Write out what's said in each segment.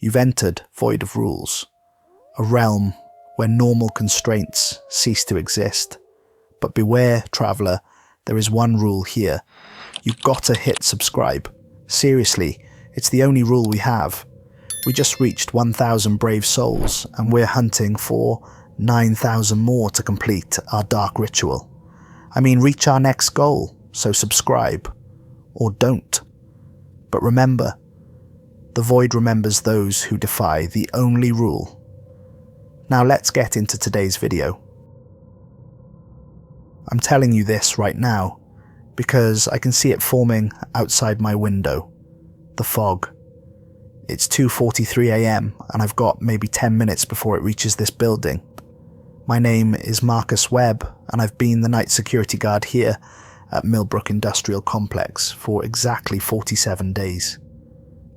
You've entered void of rules, a realm where normal constraints cease to exist. But beware, traveller, there is one rule here. You've got to hit subscribe. Seriously, it's the only rule we have. We just reached 1,000 brave souls, and we're hunting for 9,000 more to complete our dark ritual. I mean, reach our next goal, so subscribe. Or don't. But remember, the void remembers those who defy the only rule. Now let's get into today's video. I'm telling you this right now because I can see it forming outside my window. The fog. It's 2:43 AM and I've got maybe 10 minutes before it reaches this building. My name is Webb and I've been the night security guard here at Milbrook Industrial Complex for exactly 47 days.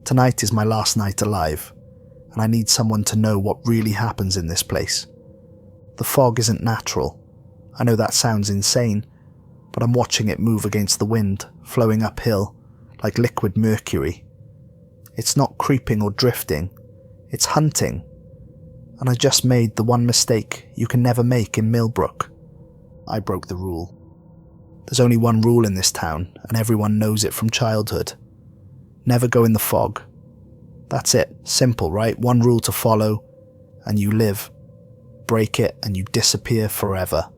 Tonight is my last night alive, and I need someone to know what really happens in this place. The fog isn't natural. I know that sounds insane, but I'm watching it move against the wind, flowing uphill, like liquid mercury. It's not creeping or drifting, it's hunting. And I just made the one mistake you can never make in Milbrook. I broke the rule. There's only one rule in this town, and everyone knows it from childhood. Never go in the fog. That's it. Simple, right? One rule to follow, and you live. Break it, and you disappear forever.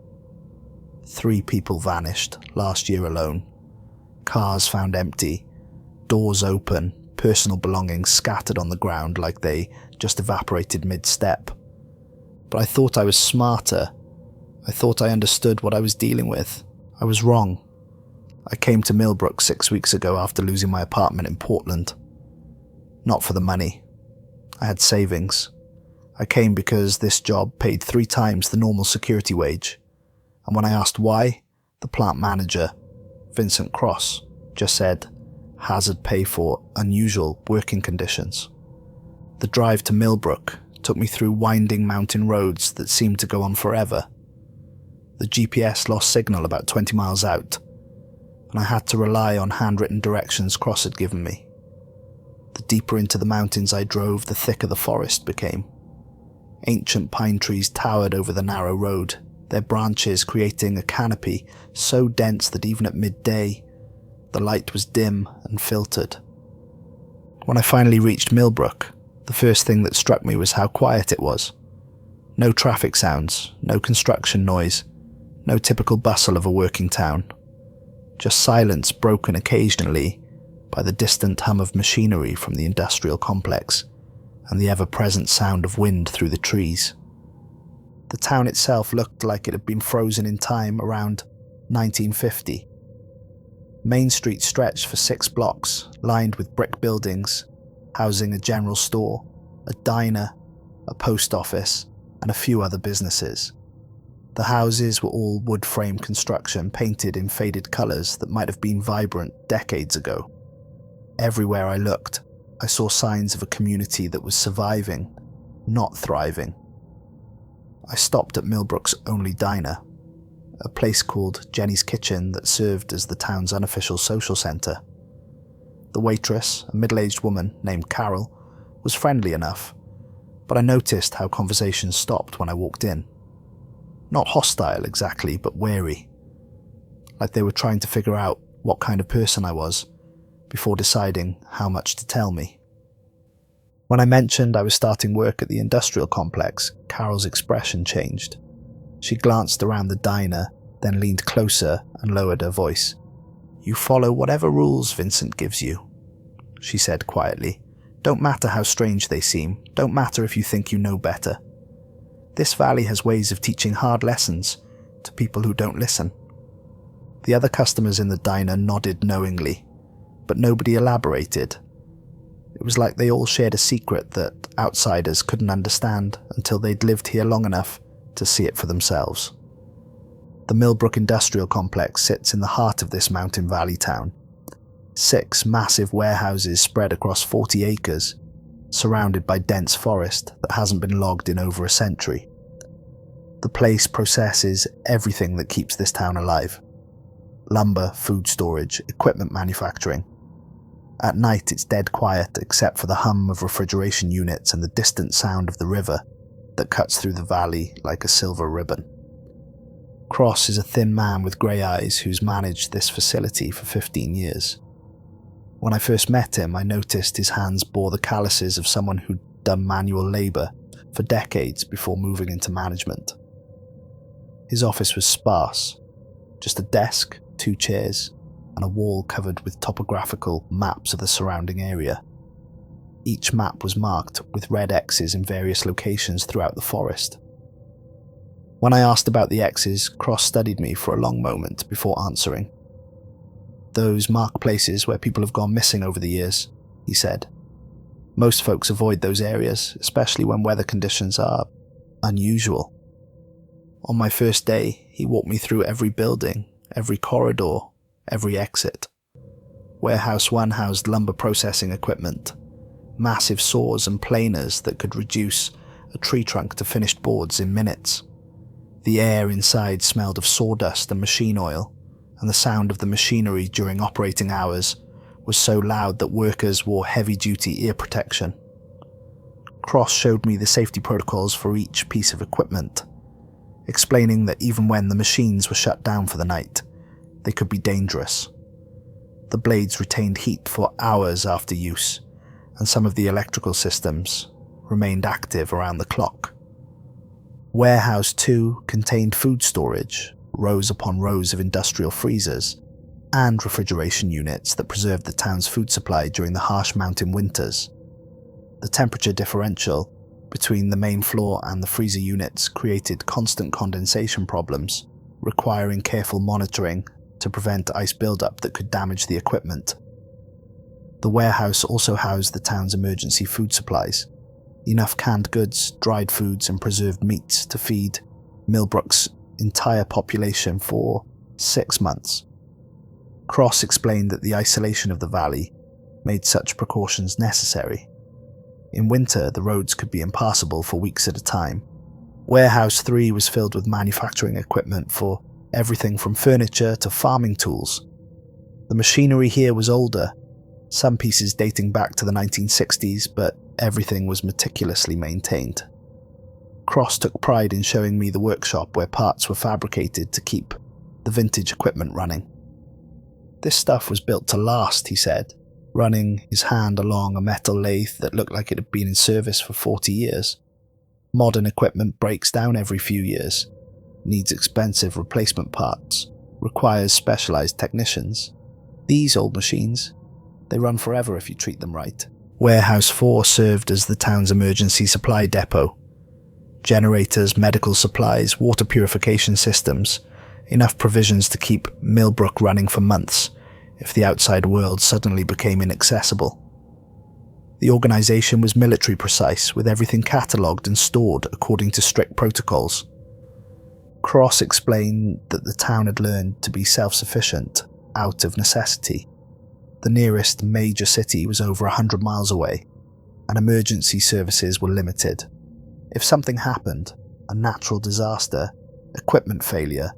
3 people vanished last year alone. Cars found empty. Doors open. Personal belongings scattered on the ground like they just evaporated mid-step. But I thought I was smarter. I thought I understood what I was dealing with. I was wrong. I came to Milbrook 6 weeks ago after losing my apartment in Portland. Not for the money. I had savings. I came because this job paid 3 times the normal security wage. And when I asked why, the plant manager, Vincent Cross, just said, hazard pay for unusual working conditions. The drive to Milbrook took me through winding mountain roads that seemed to go on forever. The GPS lost signal about 20 miles out, and I had to rely on handwritten directions Cross had given me. The deeper into the mountains I drove, the thicker the forest became. Ancient pine trees towered over the narrow road, their branches creating a canopy so dense that even at midday, the light was dim and filtered. When I finally reached Milbrook, the first thing that struck me was how quiet it was. No traffic sounds, no construction noise, no typical bustle of a working town. Just silence broken occasionally by the distant hum of machinery from the industrial complex and the ever-present sound of wind through the trees. The town itself looked like it had been frozen in time around 1950. Main Street stretched for 6 blocks, lined with brick buildings, housing a general store, a diner, a post office, and a few other businesses. The houses were all wood-frame construction painted in faded colours that might have been vibrant decades ago. Everywhere I looked, I saw signs of a community that was surviving, not thriving. I stopped at Milbrook's only diner, a place called Jenny's Kitchen that served as the town's unofficial social centre. The waitress, a middle-aged woman named Carol, was friendly enough, but I noticed how conversations stopped when I walked in. Not hostile exactly, but wary. Like they were trying to figure out what kind of person I was before deciding how much to tell me. When I mentioned I was starting work at the industrial complex, Carol's expression changed. She glanced around the diner, then leaned closer and lowered her voice. "You follow whatever rules Vincent gives you," she said quietly. "Don't matter how strange they seem. Don't matter if you think you know better. This valley has ways of teaching hard lessons to people who don't listen." The other customers in the diner nodded knowingly, but nobody elaborated. It was like they all shared a secret that outsiders couldn't understand until they'd lived here long enough to see it for themselves. The Milbrook Industrial Complex sits in the heart of this mountain valley town. 6 massive warehouses spread across 40 acres, surrounded by dense forest that hasn't been logged in over a century. The place processes everything that keeps this town alive. Lumber, food storage, equipment manufacturing. At night it's dead quiet except for the hum of refrigeration units and the distant sound of the river that cuts through the valley like a silver ribbon. Cross is a thin man with grey eyes who's managed this facility for 15 years. When I first met him, I noticed his hands bore the calluses of someone who'd done manual labour for decades before moving into management. His office was sparse, just a desk, 2 chairs, and a wall covered with topographical maps of the surrounding area. Each map was marked with red X's in various locations throughout the forest. When I asked about the X's, Cross studied me for a long moment before answering. "Those mark places where people have gone missing over the years," he said. "Most folks avoid those areas, especially when weather conditions are unusual." On my first day, he walked me through every building, every corridor, every exit. Warehouse 1 housed lumber processing equipment, massive saws and planers that could reduce a tree trunk to finished boards in minutes. The air inside smelled of sawdust and machine oil, and the sound of the machinery during operating hours was so loud that workers wore heavy-duty ear protection. Cross showed me the safety protocols for each piece of equipment, explaining that even when the machines were shut down for the night, they could be dangerous. The blades retained heat for hours after use, and some of the electrical systems remained active around the clock. Warehouse 2 contained food storage, rows upon rows of industrial freezers, and refrigeration units that preserved the town's food supply during the harsh mountain winters. The temperature differential between the main floor and the freezer units created constant condensation problems, requiring careful monitoring to prevent ice buildup that could damage the equipment. The warehouse also housed the town's emergency food supplies, enough canned goods, dried foods, and preserved meats to feed Milbrook's entire population for 6 months. Cross explained that the isolation of the valley made such precautions necessary. In winter, the roads could be impassable for weeks at a time. Warehouse 3 was filled with manufacturing equipment for everything from furniture to farming tools. The machinery here was older, some pieces dating back to the 1960s, but everything was meticulously maintained. Cross took pride in showing me the workshop where parts were fabricated to keep the vintage equipment running. "This stuff was built to last," he said, running his hand along a metal lathe that looked like it had been in service for 40 years. "Modern equipment breaks down every few years, needs expensive replacement parts, requires specialized technicians. These old machines, they run forever if you treat them right." Warehouse 4 served as the town's emergency supply depot. Generators, medical supplies, water purification systems, enough provisions to keep Milbrook running for months if the outside world suddenly became inaccessible. The organization was military precise, with everything catalogued and stored according to strict protocols. Cross explained that the town had learned to be self-sufficient out of necessity. The nearest major city was over 100 miles away, and emergency services were limited. If something happened, a natural disaster, equipment failure,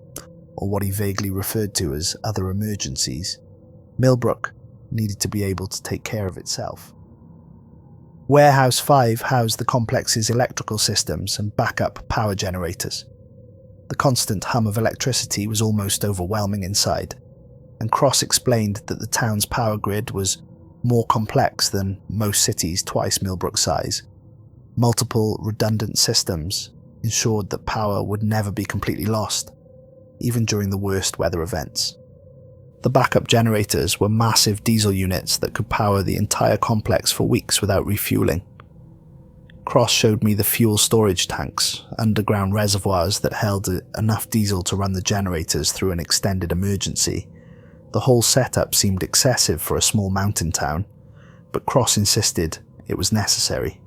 or what he vaguely referred to as other emergencies, Milbrook needed to be able to take care of itself. Warehouse 5 housed the complex's electrical systems and backup power generators. The constant hum of electricity was almost overwhelming inside, and Cross explained that the town's power grid was more complex than most cities twice Milbrook's size. Multiple redundant systems ensured that power would never be completely lost, even during the worst weather events. The backup generators were massive diesel units that could power the entire complex for weeks without refueling. Cross showed me the fuel storage tanks, underground reservoirs that held enough diesel to run the generators through an extended emergency. The whole setup seemed excessive for a small mountain town, but Cross insisted it was necessary.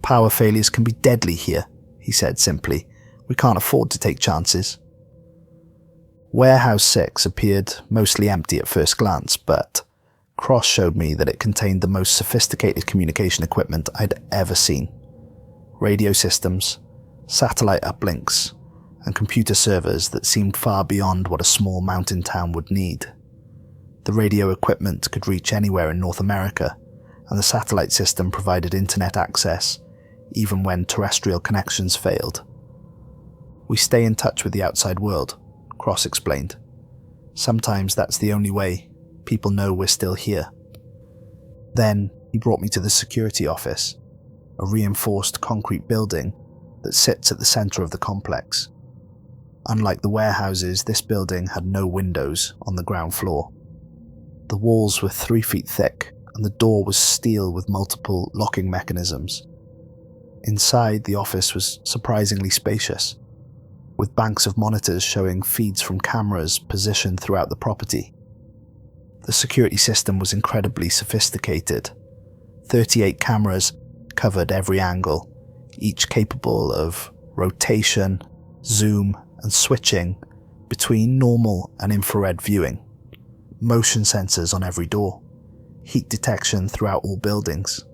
"Power failures can be deadly here," he said simply. "We can't afford to take chances." Warehouse 6 appeared mostly empty at first glance, but Cross showed me that it contained the most sophisticated communication equipment I'd ever seen. Radio systems, satellite uplinks, and computer servers that seemed far beyond what a small mountain town would need. The radio equipment could reach anywhere in North America, and the satellite system provided internet access even when terrestrial connections failed. We stay in touch with the outside world, Cross explained. Sometimes that's the only way people know we're still here. Then he brought me to the security office, a reinforced concrete building that sits at the center of the complex. Unlike the warehouses, this building had no windows on the ground floor. The walls were 3 feet thick, and the door was steel with multiple locking mechanisms. Inside, the office was surprisingly spacious, with banks of monitors showing feeds from cameras positioned throughout the property. The security system was incredibly sophisticated. 38 cameras covered every angle, each capable of rotation, zoom, and switching between normal and infrared viewing. Motion sensors on every door, heat detection throughout all buildings,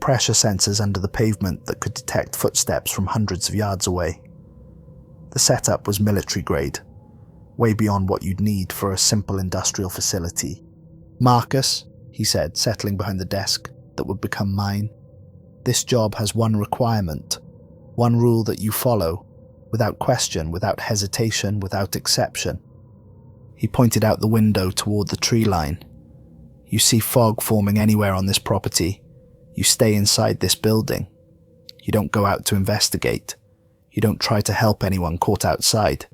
pressure sensors under the pavement that could detect footsteps from hundreds of yards away. The setup was military grade, way beyond what you'd need for a simple industrial facility. "Marcus," he said, settling behind the desk that would become mine, "this job has one requirement, one rule that you follow, without question, without hesitation, without exception." He pointed out the window toward the tree line. "You see fog forming anywhere on this property, you stay inside this building. You don't go out to investigate. You don't try to help anyone caught outside.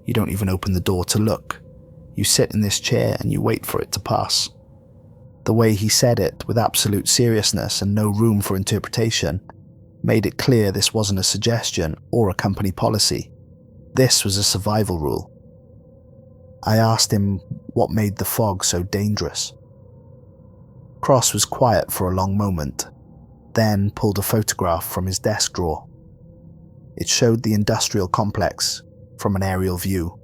You don't even open the door to look. You sit in this chair and you wait for it to pass." The way he said it, with absolute seriousness and no room for interpretation, made it clear this wasn't a suggestion or a company policy. This was a survival rule. I asked him what made the fog so dangerous. Cross was quiet for a long moment, then pulled a photograph from his desk drawer. It showed the industrial complex from an aerial view,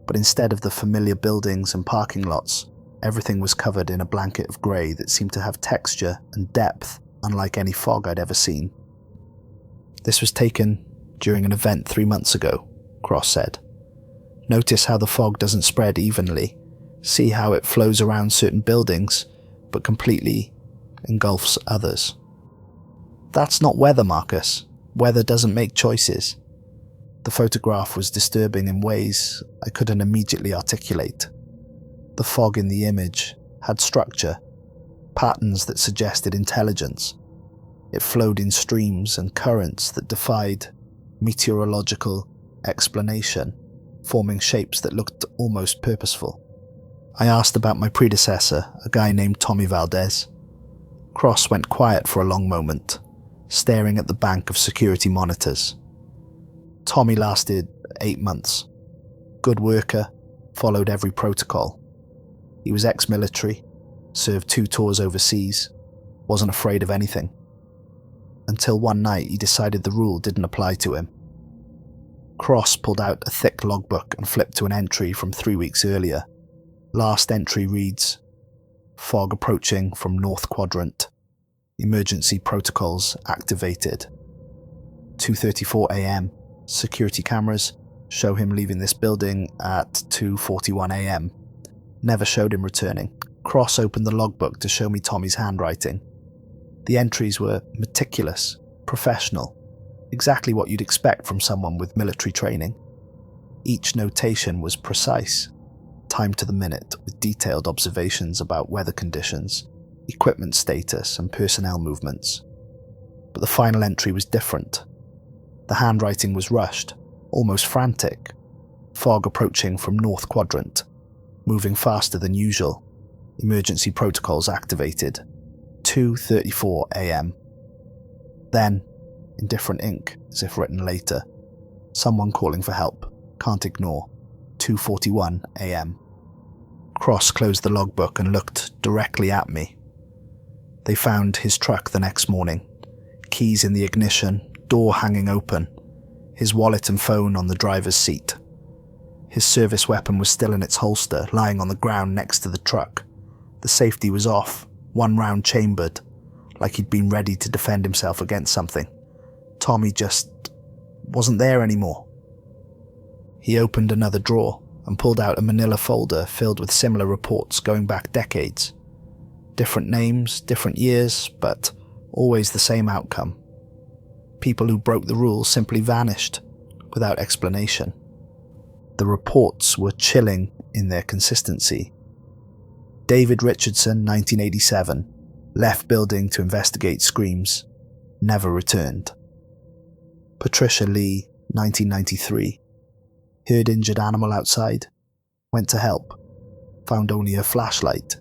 but instead of the familiar buildings and parking lots, everything was covered in a blanket of grey that seemed to have texture and depth unlike any fog I'd ever seen. "This was taken during an event 3 months ago," Cross said. "Notice how the fog doesn't spread evenly. See how it flows around certain buildings, but completely engulfs others." "That's not weather, Marcus. Weather doesn't make choices." The photograph was disturbing in ways I couldn't immediately articulate. The fog in the image had structure, patterns that suggested intelligence. It flowed in streams and currents that defied meteorological explanation, forming shapes that looked almost purposeful. I asked about my predecessor, a guy named Tommy Valdez. Cross went quiet for a long moment, staring at the bank of security monitors. Tommy lasted 8 months. Good worker, followed every protocol. He was ex-military, served 2 tours overseas, wasn't afraid of anything. Until one night he decided the rule didn't apply to him. Cross pulled out a thick logbook and flipped to an entry from 3 weeks earlier. Last entry reads, "Fog approaching from North Quadrant. Emergency protocols activated." 2:34 a.m. Security cameras show him leaving this building at 2:41 a.m. Never showed him returning. Cross opened the logbook to show me Tommy's handwriting. The entries were meticulous, professional, exactly what you'd expect from someone with military training. Each notation was precise, timed to the minute, with detailed observations about weather conditions, equipment status, and personnel movements. But the final entry was different. The handwriting was rushed, almost frantic. Fog approaching from North Quadrant, moving faster than usual. Emergency protocols activated. 2:34 a.m. Then, in different ink, as if written later, someone calling for help, can't ignore. 2:41 a.m. Cross closed the logbook and looked directly at me. They found his truck the next morning, keys in the ignition, door hanging open, his wallet and phone on the driver's seat. His service weapon was still in its holster, lying on the ground next to the truck. The safety was off, 1 round chambered, like he'd been ready to defend himself against something. Tommy just wasn't there anymore. He opened another drawer and pulled out a manila folder filled with similar reports going back decades. Different names, different years, but always the same outcome. People who broke the rules simply vanished, without explanation. The reports were chilling in their consistency. David Richardson, 1987, left building to investigate screams, never returned. Patricia Lee, 1993, heard injured animal outside, went to help, found only her flashlight.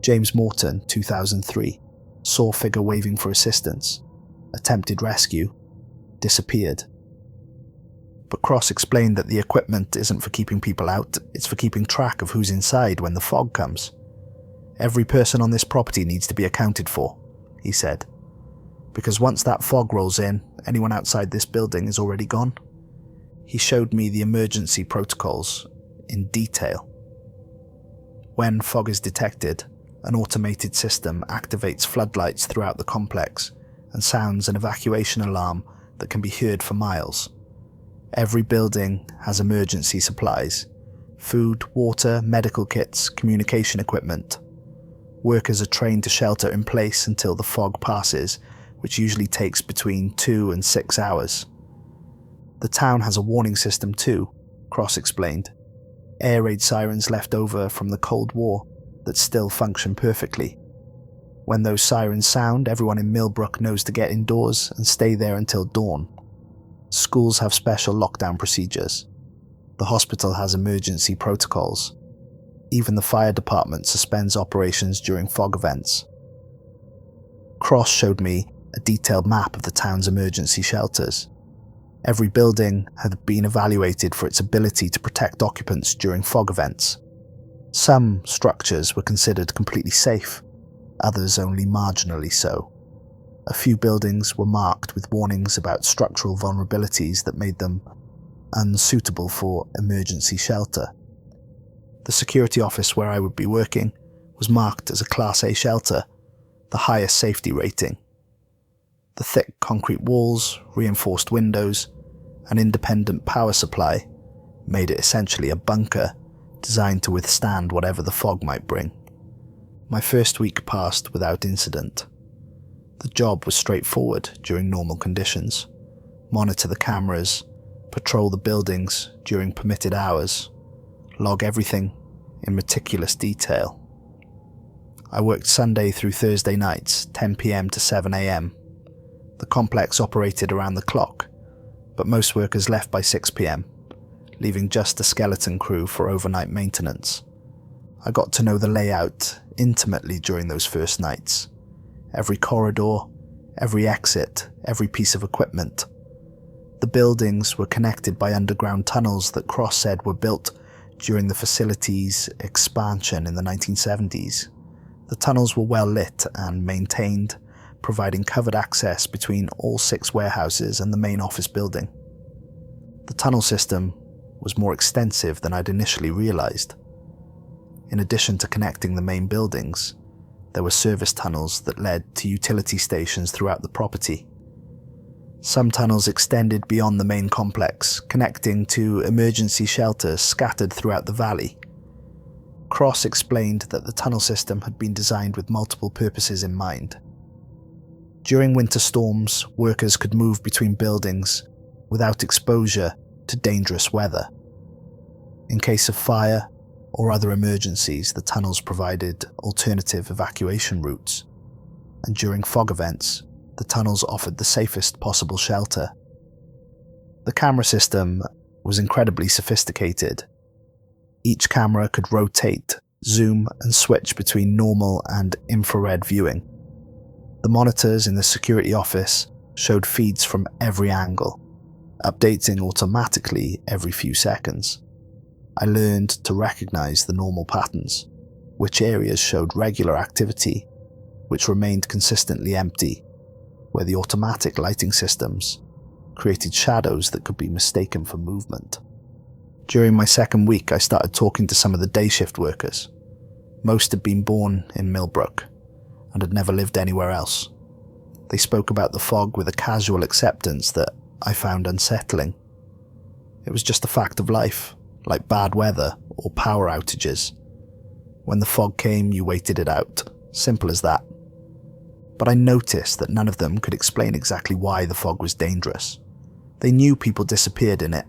James Morton, 2003, saw figure waving for assistance, attempted rescue, disappeared. But Cross explained that the equipment isn't for keeping people out, it's for keeping track of who's inside when the fog comes. Every person on this property needs to be accounted for, he said, because once that fog rolls in, anyone outside this building is already gone. He showed me the emergency protocols in detail. When fog is detected, an automated system activates floodlights throughout the complex and sounds an evacuation alarm that can be heard for miles. Every building has emergency supplies: food, water, medical kits, communication equipment. Workers are trained to shelter in place until the fog passes, which usually takes between 2 and 6 hours. The town has a warning system too, Cross explained. Air raid sirens left over from the Cold War that still function perfectly. When those sirens sound, everyone in Milbrook knows to get indoors and stay there until dawn. Schools have special lockdown procedures. The hospital has emergency protocols. Even the fire department suspends operations during fog events. Cross showed me a detailed map of the town's emergency shelters. Every building had been evaluated for its ability to protect occupants during fog events. Some structures were considered completely safe, others only marginally so. A few buildings were marked with warnings about structural vulnerabilities that made them unsuitable for emergency shelter. The security office where I would be working was marked as a Class A shelter, the highest safety rating. The thick concrete walls, reinforced windows, and independent power supply made it essentially a bunker designed to withstand whatever the fog might bring. My first week passed without incident. The job was straightforward during normal conditions: monitor the cameras, patrol the buildings during permitted hours, log everything in meticulous detail. I worked Sunday through Thursday nights, 10 p.m. to 7 a.m. The complex operated around the clock, but most workers left by 6 p.m, leaving just a skeleton crew for overnight maintenance. I got to know the layout intimately during those first nights. Every corridor, every exit, every piece of equipment. The buildings were connected by underground tunnels that Cross said were built during the facility's expansion in the 1970s. The tunnels were well lit and maintained, providing covered access between all 6 warehouses and the main office building. The tunnel system was more extensive than I'd initially realized. In addition to connecting the main buildings, there were service tunnels that led to utility stations throughout the property. Some tunnels extended beyond the main complex, connecting to emergency shelters scattered throughout the valley. Cross explained that the tunnel system had been designed with multiple purposes in mind. During winter storms, workers could move between buildings without exposure to dangerous weather. In case of fire or other emergencies, the tunnels provided alternative evacuation routes, and during fog events, the tunnels offered the safest possible shelter. The camera system was incredibly sophisticated. Each camera could rotate, zoom, and switch between normal and infrared viewing. The monitors in the security office showed feeds from every angle, updating automatically every few seconds. I learned to recognize the normal patterns, which areas showed regular activity, which remained consistently empty, where the automatic lighting systems created shadows that could be mistaken for movement. During my second week, I started talking to some of the day shift workers. Most had been born in Milbrook and had never lived anywhere else. They spoke about the fog with a casual acceptance that I found unsettling. It was just a fact of life, like bad weather or power outages. When the fog came, you waited it out. Simple as that. But I noticed that none of them could explain exactly why the fog was dangerous. They knew people disappeared in it,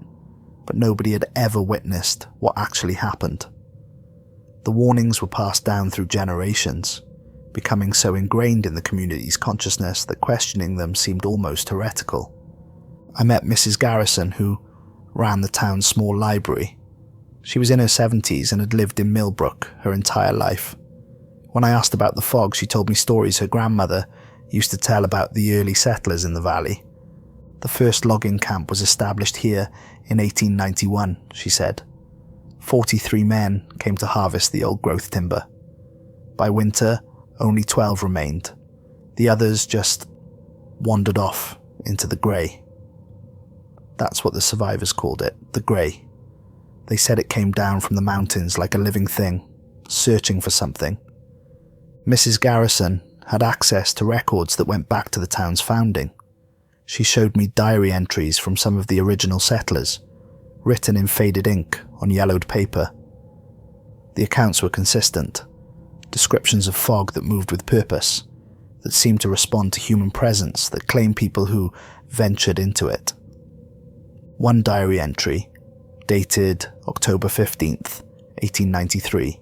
but nobody had ever witnessed what actually happened. The warnings were passed down through generations, becoming so ingrained in the community's consciousness that questioning them seemed almost heretical. I met Mrs. Garrison, who ran the town's small library. She was in her 70s and had lived in Millbrook her entire life. When I asked about the fog, she told me stories her grandmother used to tell about the early settlers in the valley. The first logging camp was established here in 1891, she said. 43 men came to harvest the old growth timber. By winter, only 12 remained. The others just wandered off into the grey. That's what the survivors called it, the grey. They said it came down from the mountains like a living thing, searching for something. Mrs. Garrison had access to records that went back to the town's founding. She showed me diary entries from some of the original settlers, written in faded ink on yellowed paper. The accounts were consistent. Descriptions of fog that moved with purpose, that seemed to respond to human presence, that claimed people who ventured into it. One diary entry, dated October 15th, 1893,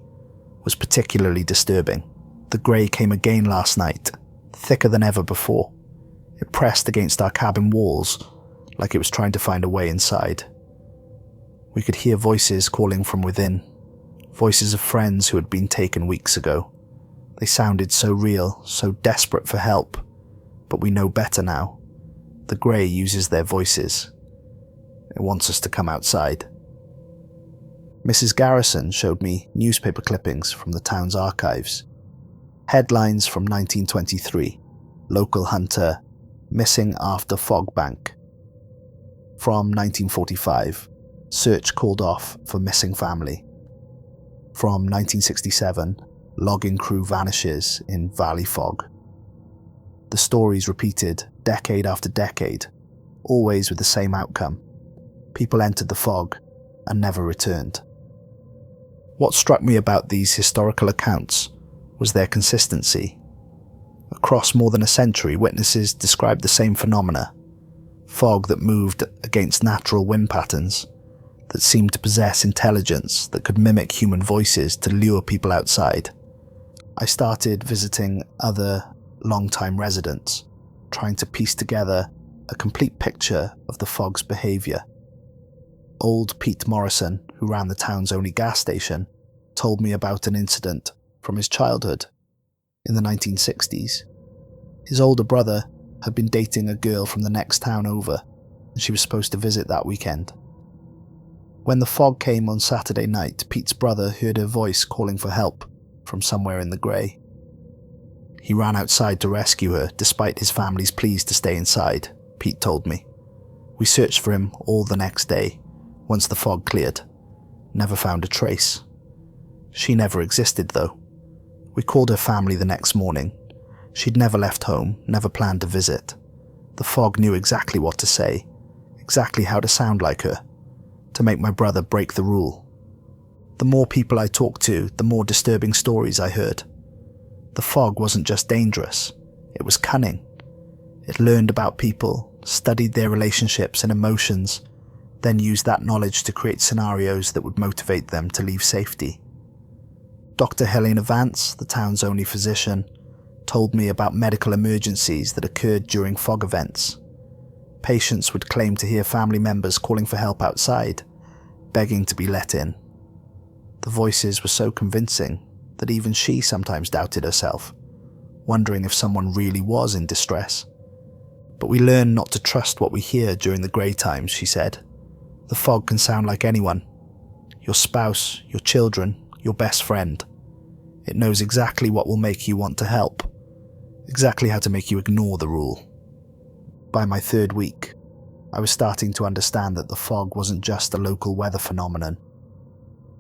was particularly disturbing. The grey came again last night, thicker than ever before. It pressed against our cabin walls, like it was trying to find a way inside. We could hear voices calling from within, voices of friends who had been taken weeks ago. They sounded so real, so desperate for help, but we know better now. The grey uses their voices. It wants us to come outside. Mrs. Garrison showed me newspaper clippings from the town's archives. Headlines from 1923, local hunter, missing after fog bank. From 1945, search called off for missing family. From 1967, logging crew vanishes in valley fog. The stories repeated decade after decade, always with the same outcome. People entered the fog and never returned. What struck me about these historical accounts was their consistency. Across more than a century, witnesses described the same phenomena. Fog that moved against natural wind patterns, that seemed to possess intelligence, that could mimic human voices to lure people outside. I started visiting other long-time residents, trying to piece together a complete picture of the fog's behaviour. Old Pete Morrison, who ran the town's only gas station, told me about an incident from his childhood in the 1960s. His older brother had been dating a girl from the next town over, and she was supposed to visit that weekend. When the fog came on Saturday night, Pete's brother heard her voice calling for help from somewhere in the grey. He ran outside to rescue her, despite his family's pleas to stay inside, Pete told me. We searched for him all the next day, once the fog cleared. Never found a trace. She never existed, though. We called her family the next morning. She'd never left home, never planned to visit. The fog knew exactly what to say, exactly how to sound like her, to make my brother break the rule. The more people I talked to, the more disturbing stories I heard. The fog wasn't just dangerous, it was cunning. It learned about people, studied their relationships and emotions, then used that knowledge to create scenarios that would motivate them to leave safety. Dr. Helena Vance, the town's only physician, told me about medical emergencies that occurred during fog events. Patients would claim to hear family members calling for help outside, begging to be let in. The voices were so convincing that even she sometimes doubted herself, wondering if someone really was in distress. But we learn not to trust what we hear during the grey times, she said. The fog can sound like anyone. Your spouse, your children, your best friend. It knows exactly what will make you want to help, exactly how to make you ignore the rule. By my third week, I was starting to understand that the fog wasn't just a local weather phenomenon.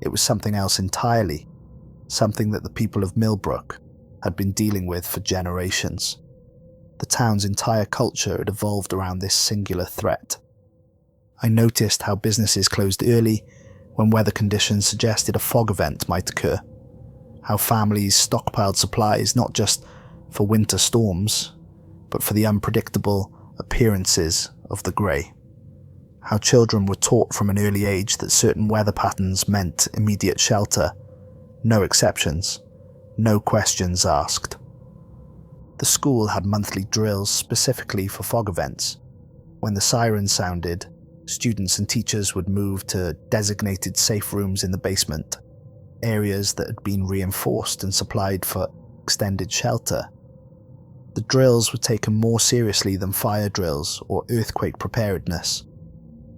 It was something else entirely, something that the people of Milbrook had been dealing with for generations. The town's entire culture had evolved around this singular threat. I noticed how businesses closed early when weather conditions suggested a fog event might occur, how families stockpiled supplies not just for winter storms, but for the unpredictable appearances of the grey, how children were taught from an early age that certain weather patterns meant immediate shelter, no exceptions, no questions asked. The school had monthly drills specifically for fog events. When the siren sounded, students and teachers would move to designated safe rooms in the basement, areas that had been reinforced and supplied for extended shelter. The drills were taken more seriously than fire drills or earthquake preparedness.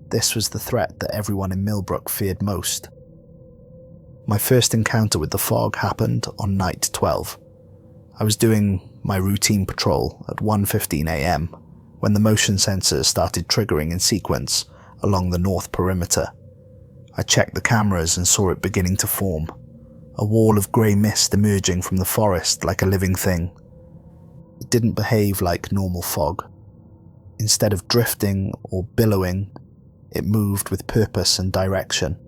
This was the threat that everyone in Milbrook feared most. My first encounter with the fog happened on night 12. I was doing my routine patrol at 1:15 a.m. when the motion sensors started triggering in sequence along the north perimeter. I checked the cameras and saw it beginning to form, a wall of grey mist emerging from the forest like a living thing. It didn't behave like normal fog. Instead of drifting or billowing, it moved with purpose and direction.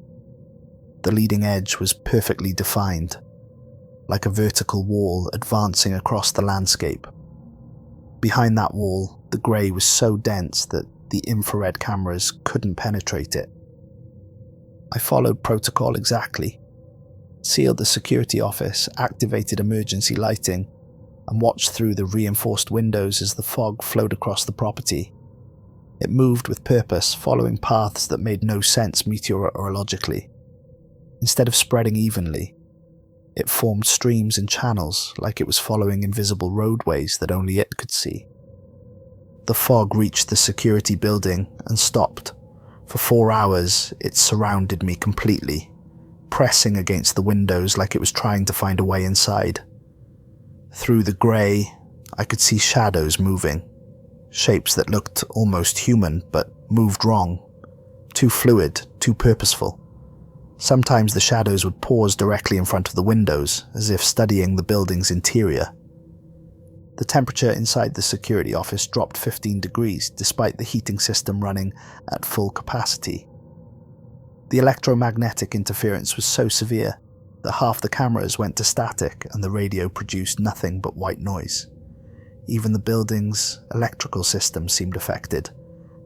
The leading edge was perfectly defined, like a vertical wall advancing across the landscape. Behind that wall, the grey was so dense that the infrared cameras couldn't penetrate it. I followed protocol exactly, sealed the security office, activated emergency lighting, and watched through the reinforced windows as the fog flowed across the property. It moved with purpose, following paths that made no sense meteorologically. Instead of spreading evenly, it formed streams and channels like it was following invisible roadways that only it could see. The fog reached the security building and stopped. For 4 hours, it surrounded me completely, pressing against the windows like it was trying to find a way inside. Through the grey, I could see shadows moving, shapes that looked almost human but moved wrong, too fluid, too purposeful. Sometimes the shadows would pause directly in front of the windows, as if studying the building's interior. The temperature inside the security office dropped 15 degrees despite the heating system running at full capacity. The electromagnetic interference was so severe that half the cameras went to static and the radio produced nothing but white noise. Even the building's electrical system seemed affected.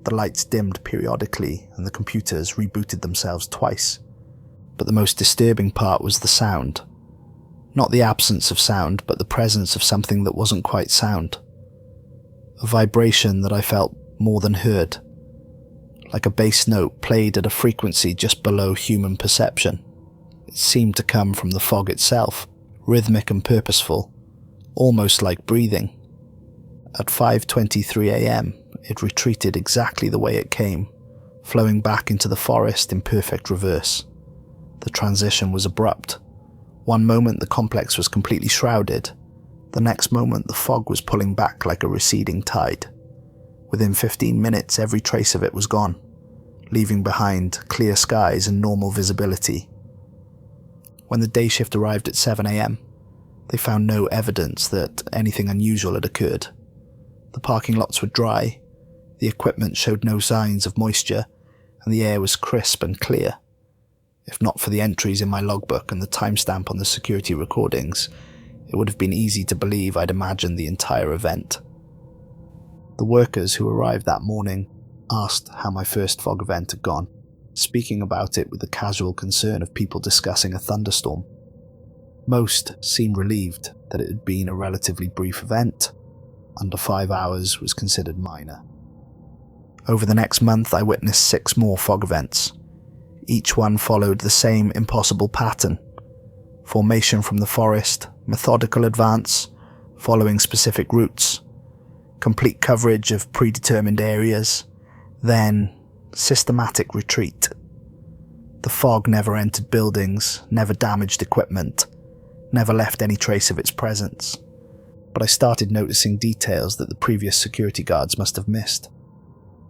The lights dimmed periodically and the computers rebooted themselves twice. But the most disturbing part was the sound. Not the absence of sound, but the presence of something that wasn't quite sound. A vibration that I felt more than heard. Like a bass note played at a frequency just below human perception. It seemed to come from the fog itself, rhythmic and purposeful, almost like breathing. At 5:23 a.m, it retreated exactly the way it came, flowing back into the forest in perfect reverse. The transition was abrupt. One moment the complex was completely shrouded. The next moment the fog was pulling back like a receding tide. Within 15 minutes every trace of it was gone, leaving behind clear skies and normal visibility. When the day shift arrived at 7 a.m, they found no evidence that anything unusual had occurred. The parking lots were dry, the equipment showed no signs of moisture, and the air was crisp and clear. If not for the entries in my logbook and the timestamp on the security recordings, it would have been easy to believe I'd imagined the entire event. The workers who arrived that morning asked how my first fog event had gone, speaking about it with the casual concern of people discussing a thunderstorm. Most seemed relieved that it had been a relatively brief event. Under 5 hours was considered minor. Over the next month I witnessed 6 more fog events. Each one followed the same impossible pattern. Formation from the forest, methodical advance, following specific routes, complete coverage of predetermined areas, then systematic retreat. The fog never entered buildings, never damaged equipment, never left any trace of its presence. But I started noticing details that the previous security guards must have missed.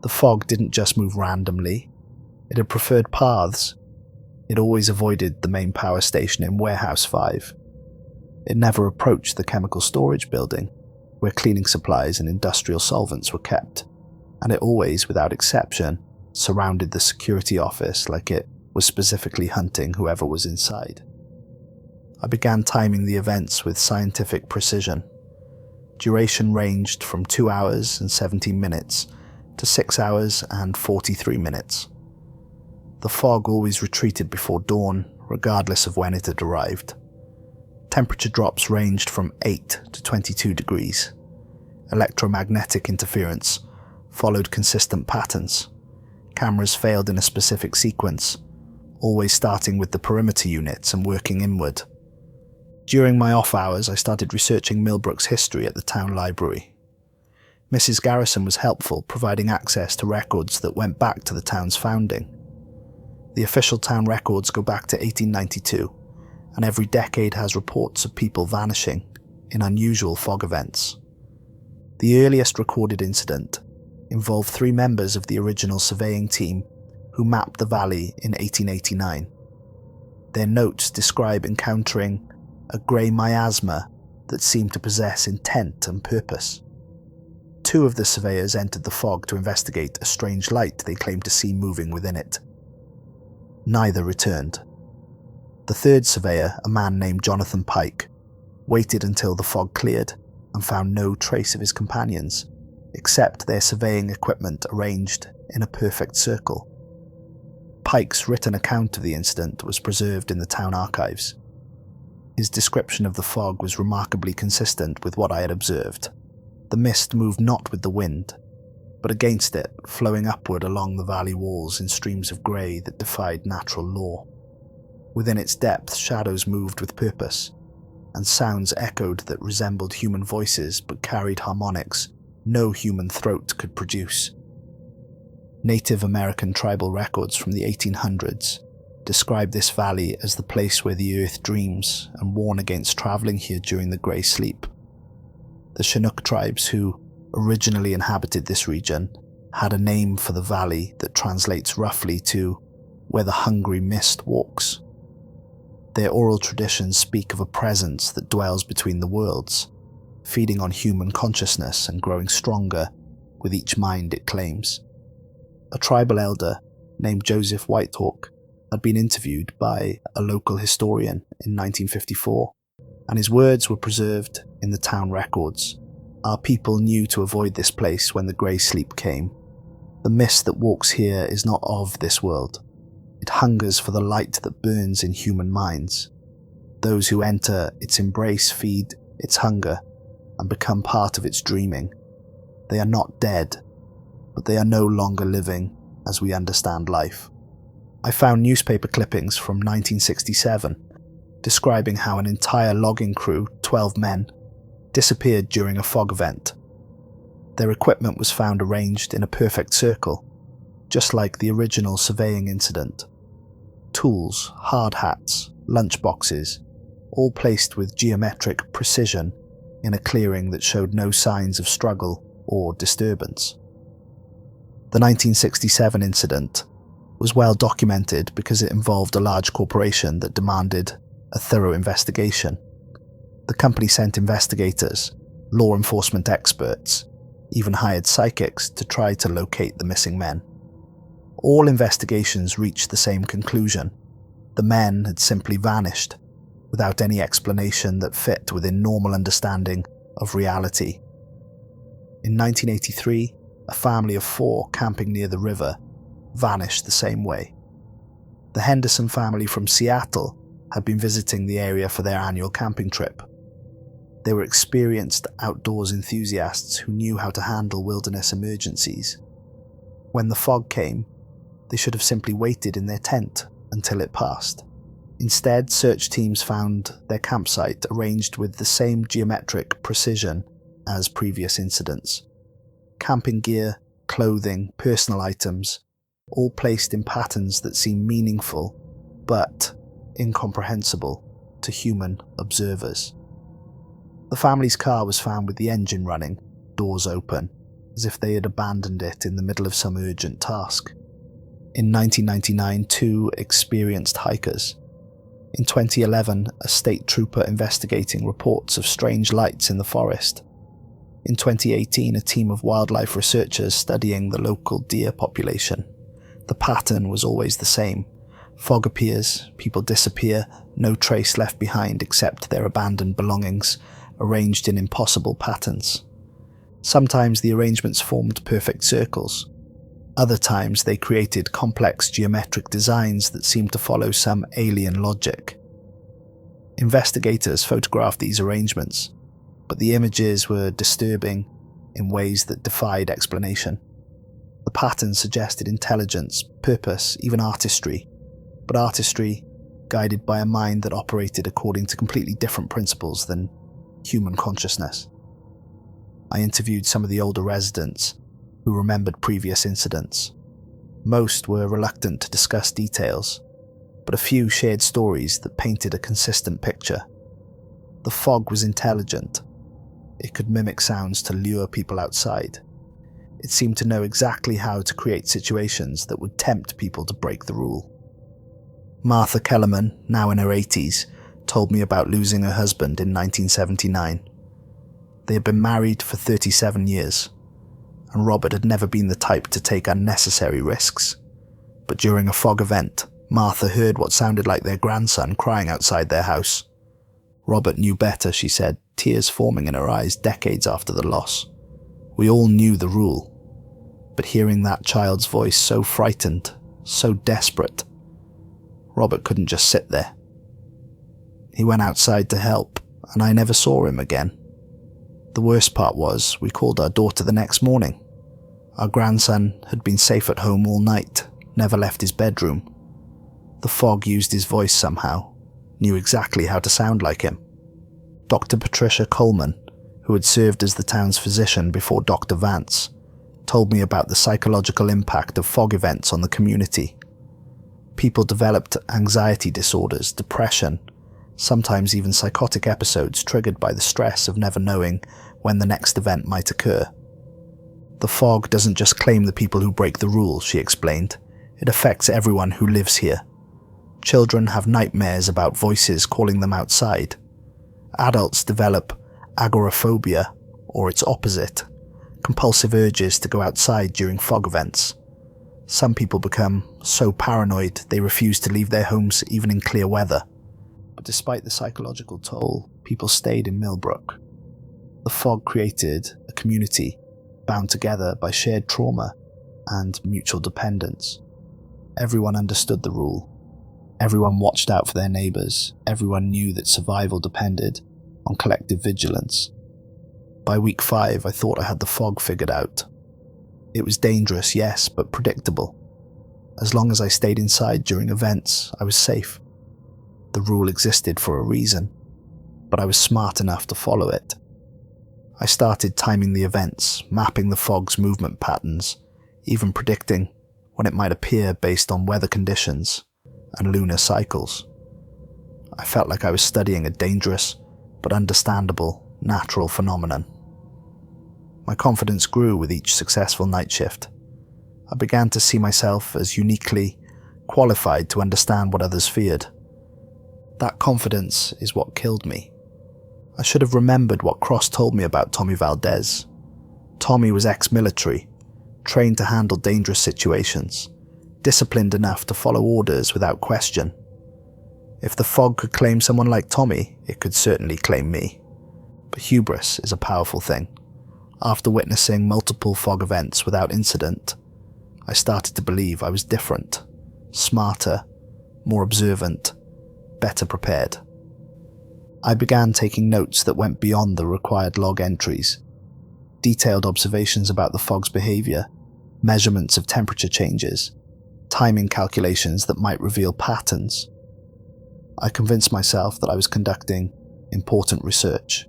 The fog didn't just move randomly. It had preferred paths. It always avoided the main power station in Warehouse 5. It never approached the chemical storage building, where cleaning supplies and industrial solvents were kept. And it always, without exception, surrounded the security office like it was specifically hunting whoever was inside. I began timing the events with scientific precision. Duration ranged from 2 hours and 17 minutes to 6 hours and 43 minutes. The fog always retreated before dawn, regardless of when it had arrived. Temperature drops ranged from 8 to 22 degrees. Electromagnetic interference followed consistent patterns. Cameras failed in a specific sequence, always starting with the perimeter units and working inward. During my off hours, I started researching Milbrook's history at the town library. Mrs. Garrison was helpful, providing access to records that went back to the town's founding. The official town records go back to 1892, and every decade has reports of people vanishing in unusual fog events. The earliest recorded incident involved 3 members of the original surveying team who mapped the valley in 1889. Their notes describe encountering a grey miasma that seemed to possess intent and purpose. 2 of the surveyors entered the fog to investigate a strange light they claimed to see moving within it. Neither returned. The 3rd surveyor, a man named Jonathan Pike, waited until the fog cleared and found no trace of his companions, except their surveying equipment arranged in a perfect circle. Pike's written account of the incident was preserved in the town archives. His description of the fog was remarkably consistent with what I had observed. The mist moved not with the wind, but against it, flowing upward along the valley walls in streams of grey that defied natural law. Within its depth, shadows moved with purpose, and sounds echoed that resembled human voices but carried harmonics no human throat could produce. Native American tribal records from the 1800s describe this valley as the place where the earth dreams and warn against travelling here during the grey sleep. The Chinook tribes who originally inhabited this region had a name for the valley that translates roughly to where the hungry mist walks. Their oral traditions speak of a presence that dwells between the worlds, feeding on human consciousness and growing stronger with each mind it claims. A tribal elder named Joseph Whitehawk had been interviewed by a local historian in 1954, and his words were preserved in the town records. Our people knew to avoid this place when the grey sleep came. The mist that walks here is not of this world. It hungers for the light that burns in human minds. Those who enter its embrace feed its hunger and become part of its dreaming. They are not dead, but they are no longer living as we understand life. I found newspaper clippings from 1967 describing how an entire logging crew, 12 men, disappeared during a fog event. Their equipment was found arranged in a perfect circle, just like the original surveying incident. Tools, hard hats, lunch boxes, all placed with geometric precision in a clearing that showed no signs of struggle or disturbance. The 1967 incident was well documented because it involved a large corporation that demanded a thorough investigation. The company sent investigators, law enforcement experts, even hired psychics to try to locate the missing men. All investigations reached the same conclusion. The men had simply vanished, without any explanation that fit within normal understanding of reality. In 1983, a family of 4 camping near the river vanished the same way. The Henderson family from Seattle had been visiting the area for their annual camping trip. They were experienced outdoors enthusiasts who knew how to handle wilderness emergencies. When the fog came, they should have simply waited in their tent until it passed. Instead, search teams found their campsite arranged with the same geometric precision as previous incidents. Camping gear, clothing, personal items, all placed in patterns that seem meaningful, but incomprehensible to human observers. The family's car was found with the engine running, doors open, as if they had abandoned it in the middle of some urgent task. In 1999, 2 experienced hikers. In 2011, a state trooper investigating reports of strange lights in the forest. In 2018, a team of wildlife researchers studying the local deer population. The pattern was always the same: Fog appears, people disappear, no trace left behind except their abandoned belongings, arranged in impossible patterns. Sometimes the arrangements formed perfect circles. Other times they created complex geometric designs that seemed to follow some alien logic. Investigators photographed these arrangements, but the images were disturbing in ways that defied explanation. The patterns suggested intelligence, purpose, even artistry, but artistry guided by a mind that operated according to completely different principles than human consciousness. I interviewed some of the older residents who remembered previous incidents. Most were reluctant to discuss details, but a few shared stories that painted a consistent picture. The fog was intelligent. It could mimic sounds to lure people outside. It seemed to know exactly how to create situations that would tempt people to break the rule. Martha Kellerman, now in her 80s, told me about losing her husband in 1979. They had been married for 37 years, and Robert had never been the type to take unnecessary risks. But during a fog event, Martha heard what sounded like their grandson crying outside their house. Robert knew better, she said, tears forming in her eyes decades after the loss. We all knew the rule, but hearing that child's voice so frightened, so desperate, Robert couldn't just sit there. He went outside to help, and I never saw him again. The worst part was, we called our daughter the next morning. Our grandson had been safe at home all night, never left his bedroom. The fog used his voice somehow, knew exactly how to sound like him. Dr. Patricia Coleman, who had served as the town's physician before Dr. Vance, told me about the psychological impact of fog events on the community. People developed anxiety disorders, depression, sometimes even psychotic episodes triggered by the stress of never knowing when the next event might occur. The fog doesn't just claim the people who break the rules, she explained. It affects everyone who lives here. Children have nightmares about voices calling them outside. Adults develop agoraphobia, or its opposite, compulsive urges to go outside during fog events. Some people become so paranoid they refuse to leave their homes even in clear weather. But despite the psychological toll, people stayed in Millbrook. The fog created a community bound together by shared trauma and mutual dependence. Everyone understood the rule. Everyone watched out for their neighbours. Everyone knew that survival depended on collective vigilance. By week 5, I thought I had the fog figured out. It was dangerous, yes, but predictable. As long as I stayed inside during events, I was safe. The rule existed for a reason, but I was smart enough to follow it. I started timing the events, mapping the fog's movement patterns, even predicting when it might appear based on weather conditions and lunar cycles. I felt like I was studying a dangerous but understandable natural phenomenon. My confidence grew with each successful night shift. I began to see myself as uniquely qualified to understand what others feared. That confidence is what killed me. I should have remembered what Cross told me about Tommy Valdez. Tommy was ex-military, trained to handle dangerous situations, disciplined enough to follow orders without question. If the fog could claim someone like Tommy, it could certainly claim me. But hubris is a powerful thing. After witnessing multiple fog events without incident, I started to believe I was different, smarter, more observant, better prepared. I began taking notes that went beyond the required log entries. Detailed observations about the fog's behavior, measurements of temperature changes, timing calculations that might reveal patterns. I convinced myself that I was conducting important research,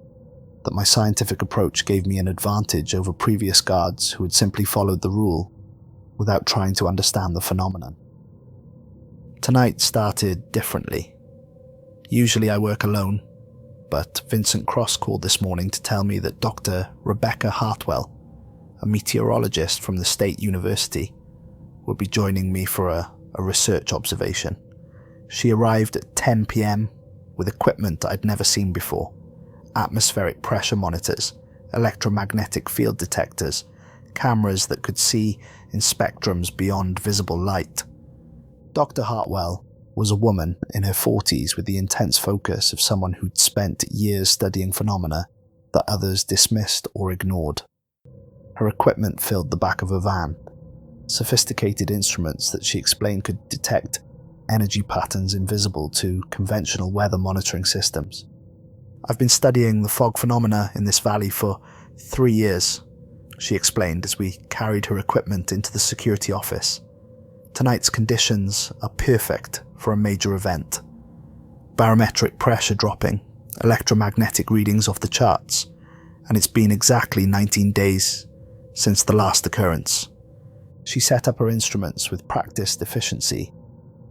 that my scientific approach gave me an advantage over previous guards who had simply followed the rule without trying to understand the phenomenon. Tonight started differently. Usually I work alone, but Vincent Cross called this morning to tell me that Dr. Rebecca Hartwell, a meteorologist from the State University, would be joining me for a research observation. She arrived at 10 p.m. with equipment I'd never seen before. Atmospheric pressure monitors, electromagnetic field detectors, cameras that could see in spectrums beyond visible light. Dr. Hartwell was a woman in her 40s with the intense focus of someone who'd spent years studying phenomena that others dismissed or ignored. Her equipment filled the back of a van, sophisticated instruments that she explained could detect energy patterns invisible to conventional weather monitoring systems. "I've been studying the fog phenomena in this valley for 3 years," she explained as we carried her equipment into the security office. "Tonight's conditions are perfect for a major event. Barometric pressure dropping, electromagnetic readings off the charts, and it's been exactly 19 days since the last occurrence." She set up her instruments with practiced efficiency,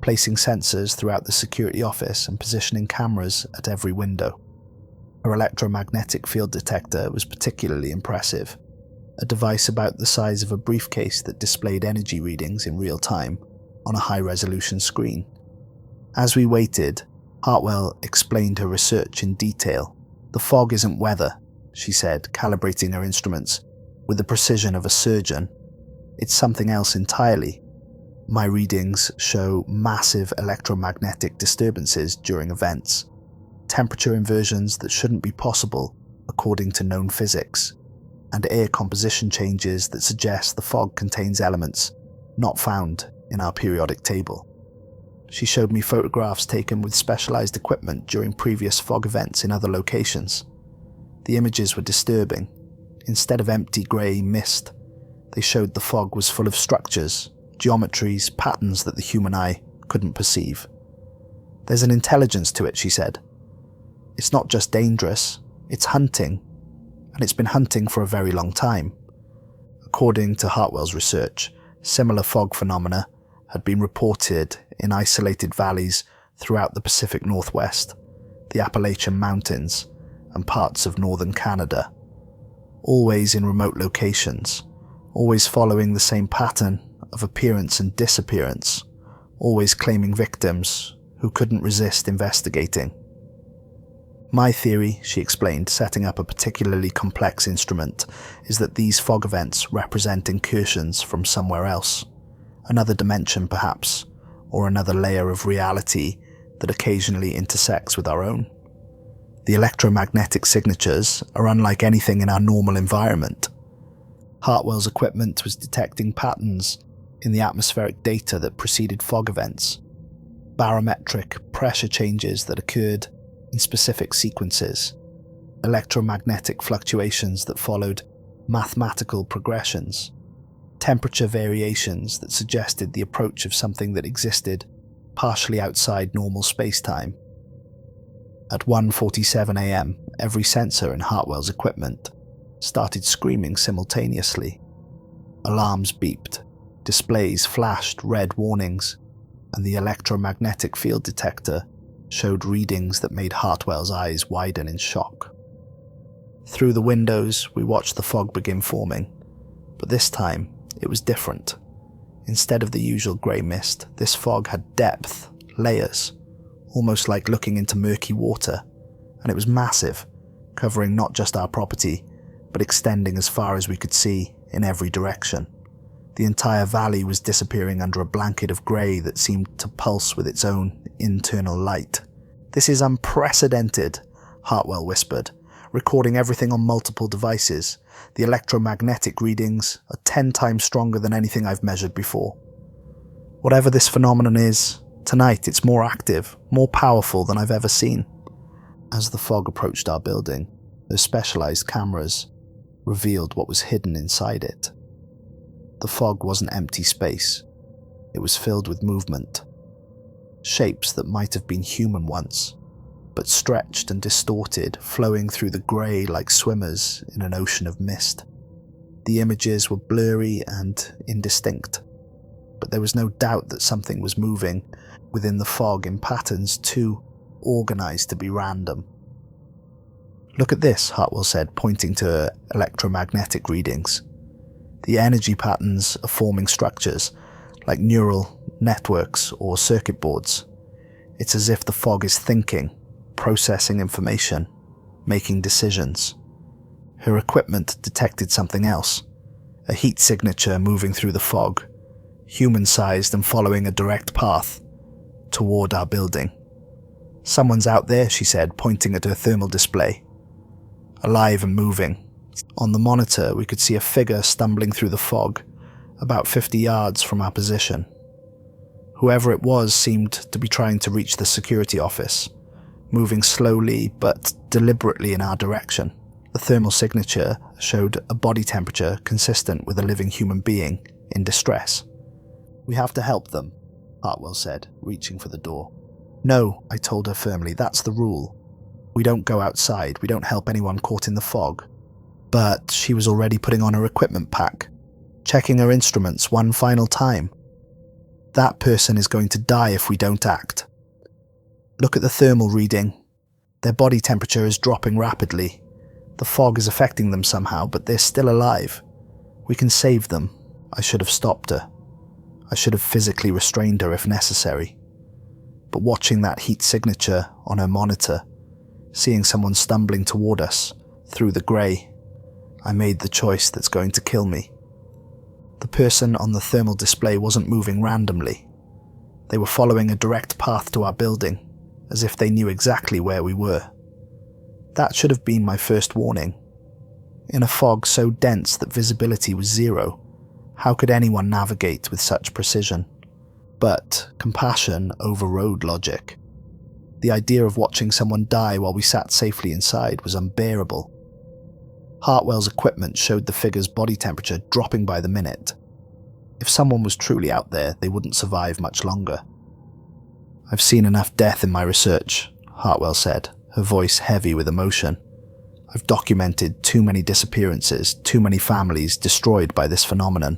placing sensors throughout the security office and positioning cameras at every window. Her electromagnetic field detector was particularly impressive, a device about the size of a briefcase that displayed energy readings in real time on a high-resolution screen. As we waited, Hartwell explained her research in detail. "The fog isn't weather," she said, calibrating her instruments with the precision of a surgeon. "It's something else entirely. My readings show massive electromagnetic disturbances during events, temperature inversions that shouldn't be possible according to known physics, and air composition changes that suggest the fog contains elements not found in our periodic table." She showed me photographs taken with specialized equipment during previous fog events in other locations. The images were disturbing. Instead of empty grey mist, they showed the fog was full of structures, geometries, patterns that the human eye couldn't perceive. "There's an intelligence to it," she said. "It's not just dangerous, it's hunting, and it's been hunting for a very long time." According to Hartwell's research, similar fog phenomena had been reported in isolated valleys throughout the Pacific Northwest, the Appalachian Mountains, and parts of northern Canada, always in remote locations, always following the same pattern of appearance and disappearance, always claiming victims who couldn't resist investigating. "My theory," she explained, setting up a particularly complex instrument, "is that these fog events represent incursions from somewhere else, another dimension perhaps, or another layer of reality that occasionally intersects with our own. The electromagnetic signatures are unlike anything in our normal environment." Hartwell's equipment was detecting patterns in the atmospheric data that preceded fog events, barometric pressure changes that occurred in specific sequences, electromagnetic fluctuations that followed mathematical progressions, temperature variations that suggested the approach of something that existed partially outside normal space-time. At 1:47 a.m., every sensor in Hartwell's equipment started screaming simultaneously. Alarms beeped, displays flashed red warnings, and the electromagnetic field detector showed readings that made Hartwell's eyes widen in shock. Through the windows, we watched the fog begin forming, but this time it was different. Instead of the usual grey mist, this fog had depth, layers, almost like looking into murky water, and it was massive, covering not just our property, but extending as far as we could see in every direction. The entire valley was disappearing under a blanket of grey that seemed to pulse with its own internal light. "This is unprecedented," Hartwell whispered, recording everything on multiple devices. "The electromagnetic readings are 10 times stronger than anything I've measured before. Whatever this phenomenon is, tonight it's more active, more powerful than I've ever seen." As the fog approached our building, those specialized cameras revealed what was hidden inside it. The fog wasn't empty space. It was filled with movement. Shapes that might have been human once, but stretched and distorted, flowing through the grey like swimmers in an ocean of mist. The images were blurry and indistinct, but there was no doubt that something was moving within the fog in patterns too organized to be random. "Look at this," Hartwell said, pointing to electromagnetic readings. "The energy patterns are forming structures, like neural networks or circuit boards. It's as if the fog is thinking, processing information, making decisions." Her equipment detected something else, a heat signature moving through the fog, human-sized and following a direct path toward our building. "Someone's out there," she said, pointing at her thermal display. "Alive and moving." On the monitor, we could see a figure stumbling through the fog, about 50 yards from our position. Whoever it was seemed to be trying to reach the security office, moving slowly but deliberately in our direction. The thermal signature showed a body temperature consistent with a living human being in distress. "We have to help them," Hartwell said, reaching for the door. "No," I told her firmly, "that's the rule. We don't go outside, we don't help anyone caught in the fog." But she was already putting on her equipment pack, checking her instruments one final time. "That person is going to die if we don't act. Look at the thermal reading. Their body temperature is dropping rapidly. The fog is affecting them somehow, but they're still alive. We can save them." I should have stopped her. I should have physically restrained her if necessary. But watching that heat signature on her monitor, seeing someone stumbling toward us through the grey, I made the choice that's going to kill me. The person on the thermal display wasn't moving randomly. They were following a direct path to our building, as if they knew exactly where we were. That should have been my first warning. In a fog so dense that visibility was zero, how could anyone navigate with such precision? But compassion overrode logic. The idea of watching someone die while we sat safely inside was unbearable. Hartwell's equipment showed the figure's body temperature dropping by the minute. If someone was truly out there, they wouldn't survive much longer. "I've seen enough death in my research," Hartwell said, her voice heavy with emotion. "I've documented too many disappearances, too many families destroyed by this phenomenon.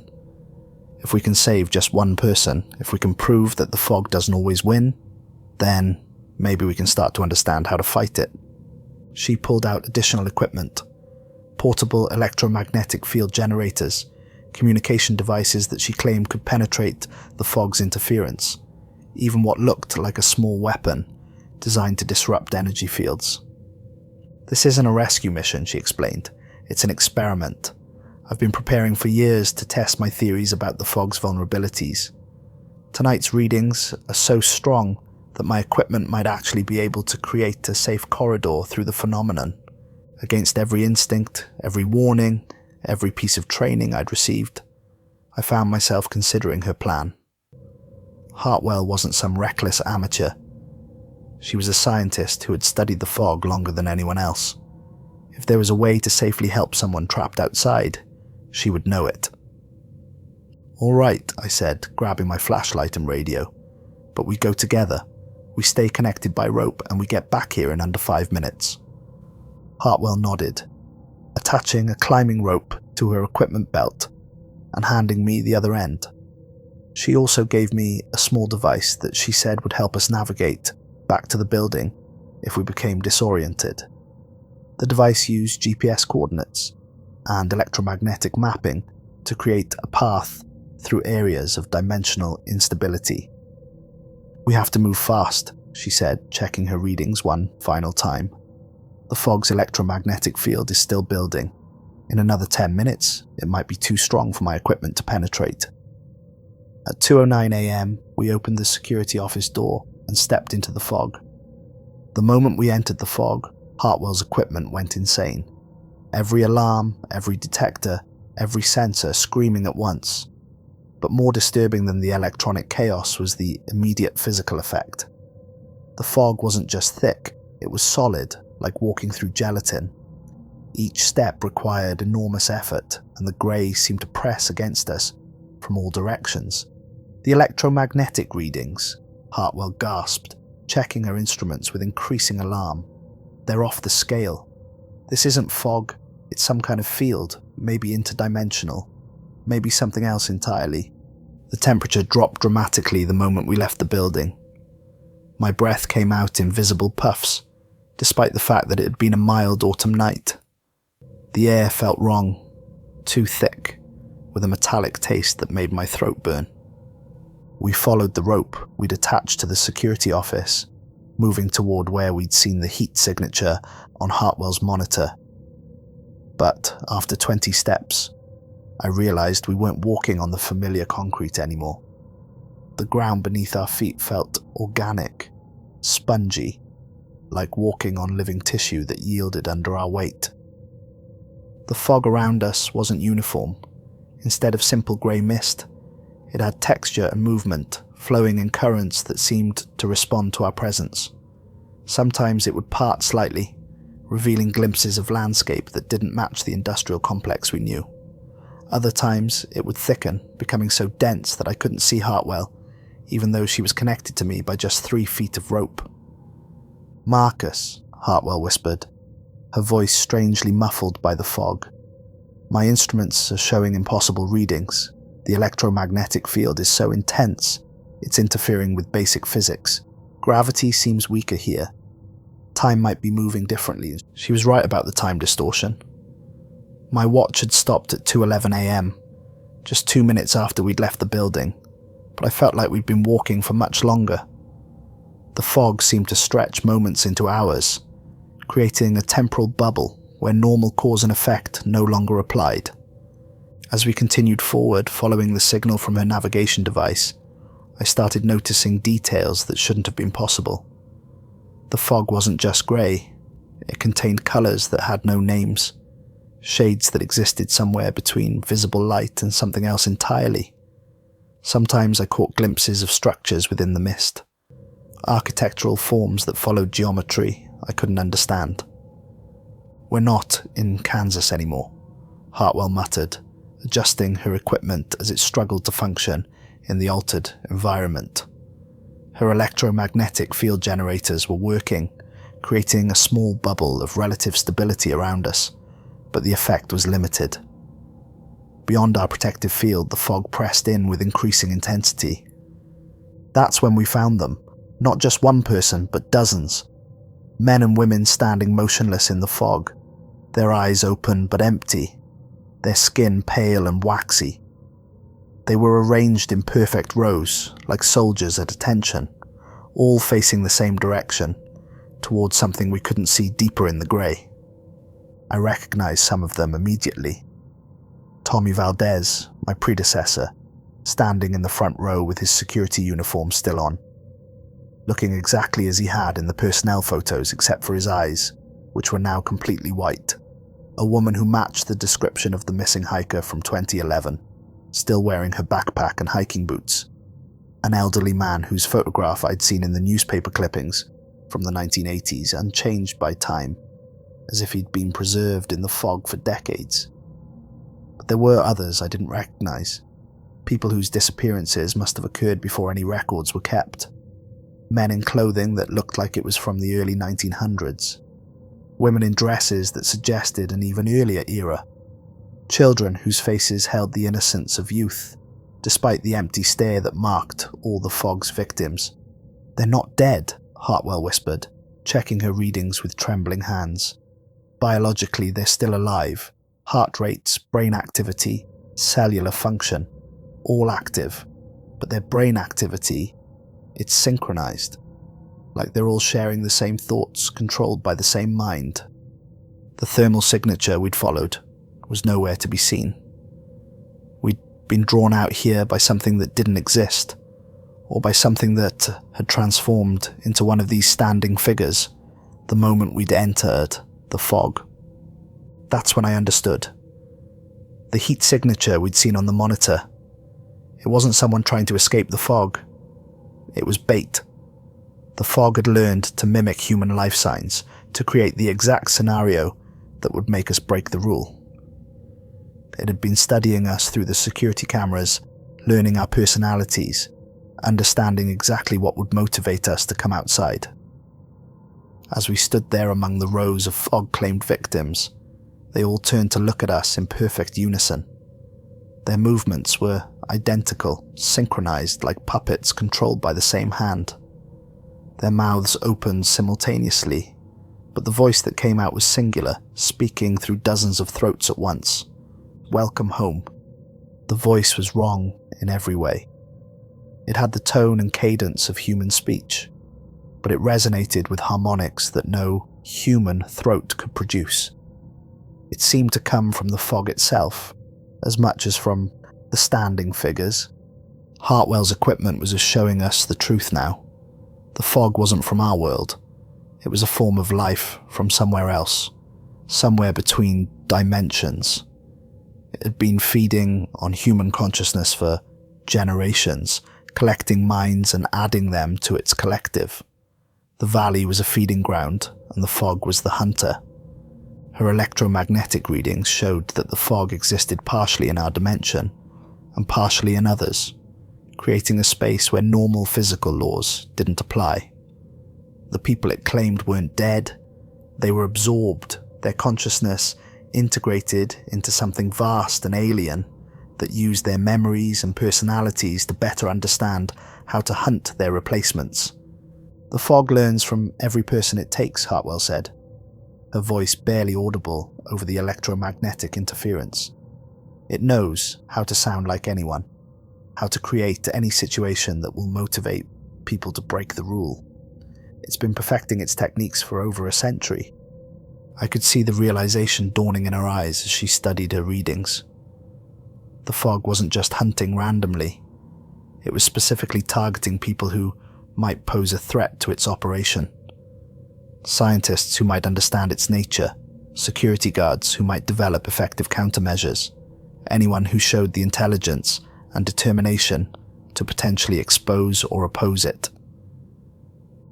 If we can save just one person, if we can prove that the fog doesn't always win, then maybe we can start to understand how to fight it." She pulled out additional equipment. Portable electromagnetic field generators, communication devices that she claimed could penetrate the fog's interference, even what looked like a small weapon designed to disrupt energy fields. "This isn't a rescue mission," she explained. "It's an experiment. I've been preparing for years to test my theories about the fog's vulnerabilities. Tonight's readings are so strong that my equipment might actually be able to create a safe corridor through the phenomenon. Against every instinct, every warning, every piece of training I'd received, I found myself considering her plan." Hartwell wasn't some reckless amateur. She was a scientist who had studied the fog longer than anyone else. If there was a way to safely help someone trapped outside, she would know it. "All right," I said, grabbing my flashlight and radio. "But we go together. We stay connected by rope and we get back here in under 5 minutes. Hartwell nodded, attaching a climbing rope to her equipment belt and handing me the other end. She also gave me a small device that she said would help us navigate back to the building if we became disoriented. The device used GPS coordinates and electromagnetic mapping to create a path through areas of dimensional instability. "We have to move fast," she said, checking her readings one final time. "The fog's electromagnetic field is still building. In another 10 minutes, it might be too strong for my equipment to penetrate." At 2:09 a.m., we opened the security office door and stepped into the fog. The moment we entered the fog, Hartwell's equipment went insane. Every alarm, every detector, every sensor screaming at once. But more disturbing than the electronic chaos was the immediate physical effect. The fog wasn't just thick, it was solid, like walking through gelatin. Each step required enormous effort, and the grey seemed to press against us from all directions. "The electromagnetic readings," Hartwell gasped, checking her instruments with increasing alarm. "They're off the scale. This isn't fog, it's some kind of field, maybe interdimensional, maybe something else entirely." The temperature dropped dramatically the moment we left the building. My breath came out in visible puffs, despite the fact that it had been a mild autumn night. The air felt wrong, too thick, with a metallic taste that made my throat burn. We followed the rope we'd attached to the security office, moving toward where we'd seen the heat signature on Hartwell's monitor. But after 20 steps, I realized we weren't walking on the familiar concrete anymore. the ground beneath our feet felt organic, spongy, like walking on living tissue that yielded under our weight. The fog around us wasn't uniform. Instead of simple grey mist, it had texture and movement, flowing in currents that seemed to respond to our presence. Sometimes it would part slightly, revealing glimpses of landscape that didn't match the industrial complex we knew. Other times it would thicken, becoming so dense that I couldn't see Hartwell, even though she was connected to me by just 3 feet of rope. "Marcus," Hartwell whispered, her voice strangely muffled by the fog. "My instruments are showing impossible readings. The electromagnetic field is so intense, it's interfering with basic physics. Gravity seems weaker here. Time might be moving differently." She was right about the time distortion. My watch had stopped at 2:11 a.m., just 2 minutes after we'd left the building, but I felt like we'd been walking for much longer. The fog seemed to stretch moments into hours, creating a temporal bubble where normal cause and effect no longer applied. As we continued forward, following the signal from her navigation device, I started noticing details that shouldn't have been possible. The fog wasn't just grey, it contained colours that had no names, shades that existed somewhere between visible light and something else entirely. Sometimes I caught glimpses of structures within the mist, architectural forms that followed geometry I couldn't understand. "We're not in Kansas anymore," Hartwell muttered, adjusting her equipment as it struggled to function in the altered environment. Her electromagnetic field generators were working, creating a small bubble of relative stability around us, but the effect was limited. Beyond our protective field, the fog pressed in with increasing intensity. That's when we found them, not just one person, but dozens. Men and women standing motionless in the fog, their eyes open but empty, their skin pale and waxy. They were arranged in perfect rows, like soldiers at attention, all facing the same direction, towards something we couldn't see deeper in the grey. I recognized some of them immediately. Tommy Valdez, my predecessor, standing in the front row with his security uniform still on, looking exactly as he had in the personnel photos except for his eyes, which were now completely white. A woman who matched the description of the missing hiker from 2011, still wearing her backpack and hiking boots. An elderly man whose photograph I'd seen in the newspaper clippings from the 1980s, unchanged by time, as if he'd been preserved in the fog for decades. But there were others I didn't recognize, people whose disappearances must have occurred before any records were kept. Men in clothing that looked like it was from the early 1900s. Women in dresses that suggested an even earlier era. Children whose faces held the innocence of youth, despite the empty stare that marked all the fog's victims. "They're not dead," Hartwell whispered, checking her readings with trembling hands. "Biologically, they're still alive. Heart rates, brain activity, cellular function, all active. But their brain activity, it's synchronized. Like they're all sharing the same thoughts, controlled by the same mind." The thermal signature we'd followed was nowhere to be seen. We'd been drawn out here by something that didn't exist, or by something that had transformed into one of these standing figures the moment we'd entered the fog. That's when I understood. The heat signature we'd seen on the monitor, it wasn't someone trying to escape the fog. It was bait. The fog had learned to mimic human life signs, to create the exact scenario that would make us break the rule. It had been studying us through the security cameras, learning our personalities, understanding exactly what would motivate us to come outside. As we stood there among the rows of fog-claimed victims, they all turned to look at us in perfect unison. Their movements were identical, synchronized like puppets controlled by the same hand. Their mouths opened simultaneously, but the voice that came out was singular, speaking through dozens of throats at once. "Welcome home." The voice was wrong in every way. It had the tone and cadence of human speech, but it resonated with harmonics that no human throat could produce. It seemed to come from the fog itself, as much as from the standing figures. Hartwell's equipment was showing us the truth now. The fog wasn't from our world. It was a form of life from somewhere else, somewhere between dimensions. It had been feeding on human consciousness for generations, collecting minds and adding them to its collective. The valley was a feeding ground, and the fog was the hunter. Her electromagnetic readings showed that the fog existed partially in our dimension, and partially in others, creating a space where normal physical laws didn't apply. The people it claimed weren't dead, they were absorbed, their consciousness integrated into something vast and alien that used their memories and personalities to better understand how to hunt their replacements. The fog learns from every person it takes, Hartwell said, her voice barely audible over the electromagnetic interference. It knows how to sound like anyone, how to create any situation that will motivate people to break the rule. It's been perfecting its techniques for over a century. I could see the realization dawning in her eyes as she studied her readings. The fog wasn't just hunting randomly. It was specifically targeting people who might pose a threat to its operation. Scientists who might understand its nature, security guards who might develop effective countermeasures, anyone who showed the intelligence and determination to potentially expose or oppose it.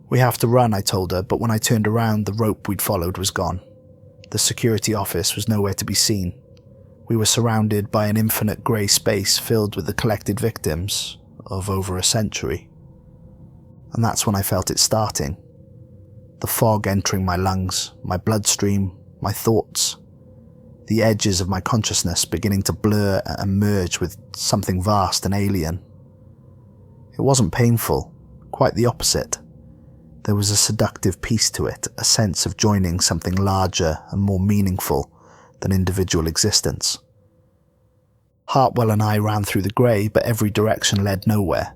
"We have to run," I told her, but when I turned around, the rope we'd followed was gone. The security office was nowhere to be seen. We were surrounded by an infinite grey space filled with the collected victims of over a century. And that's when I felt it starting. The fog entering my lungs, my bloodstream, my thoughts. The edges of my consciousness beginning to blur and merge with something vast and alien. It wasn't painful, quite the opposite. There was a seductive peace to it, a sense of joining something larger and more meaningful than individual existence. Hartwell and I ran through the grey, but every direction led nowhere.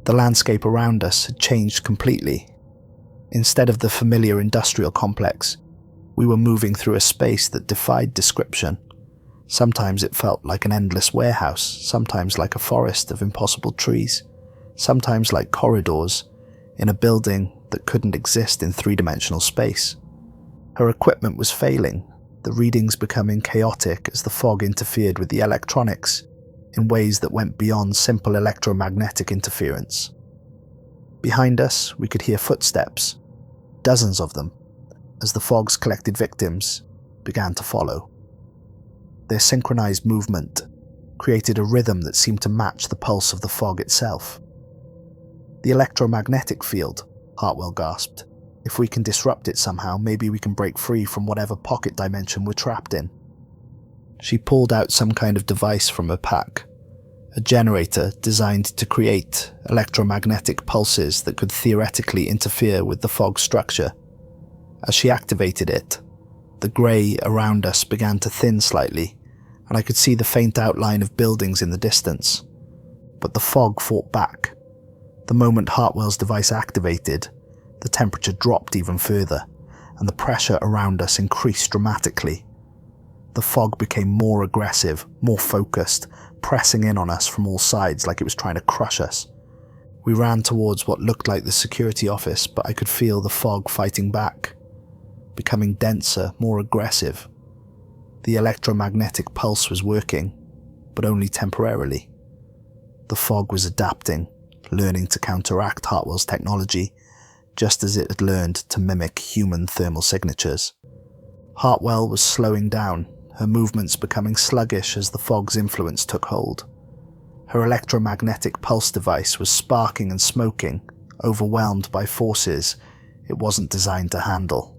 The landscape around us had changed completely. Instead of the familiar industrial complex, we were moving through a space that defied description. Sometimes it felt like an endless warehouse, sometimes like a forest of impossible trees, sometimes like corridors in a building that couldn't exist in three-dimensional space. Her equipment was failing, the readings becoming chaotic as the fog interfered with the electronics in ways that went beyond simple electromagnetic interference. Behind us, we could hear footsteps, dozens of them, as the fog's collected victims began to follow. Their synchronized movement created a rhythm that seemed to match the pulse of the fog itself. "The electromagnetic field," Hartwell gasped. "If we can disrupt it somehow, maybe we can break free from whatever pocket dimension we're trapped in." She pulled out some kind of device from her pack, a generator designed to create electromagnetic pulses that could theoretically interfere with the fog structure. As she activated it, the grey around us began to thin slightly, and I could see the faint outline of buildings in the distance. But the fog fought back. The moment Hartwell's device activated, the temperature dropped even further, and the pressure around us increased dramatically. The fog became more aggressive, more focused, pressing in on us from all sides like it was trying to crush us. We ran towards what looked like the security office, but I could feel the fog fighting back, becoming denser, more aggressive. The electromagnetic pulse was working, but only temporarily. The fog was adapting, learning to counteract Hartwell's technology, just as it had learned to mimic human thermal signatures. Hartwell was slowing down, her movements becoming sluggish as the fog's influence took hold. Her electromagnetic pulse device was sparking and smoking, overwhelmed by forces it wasn't designed to handle.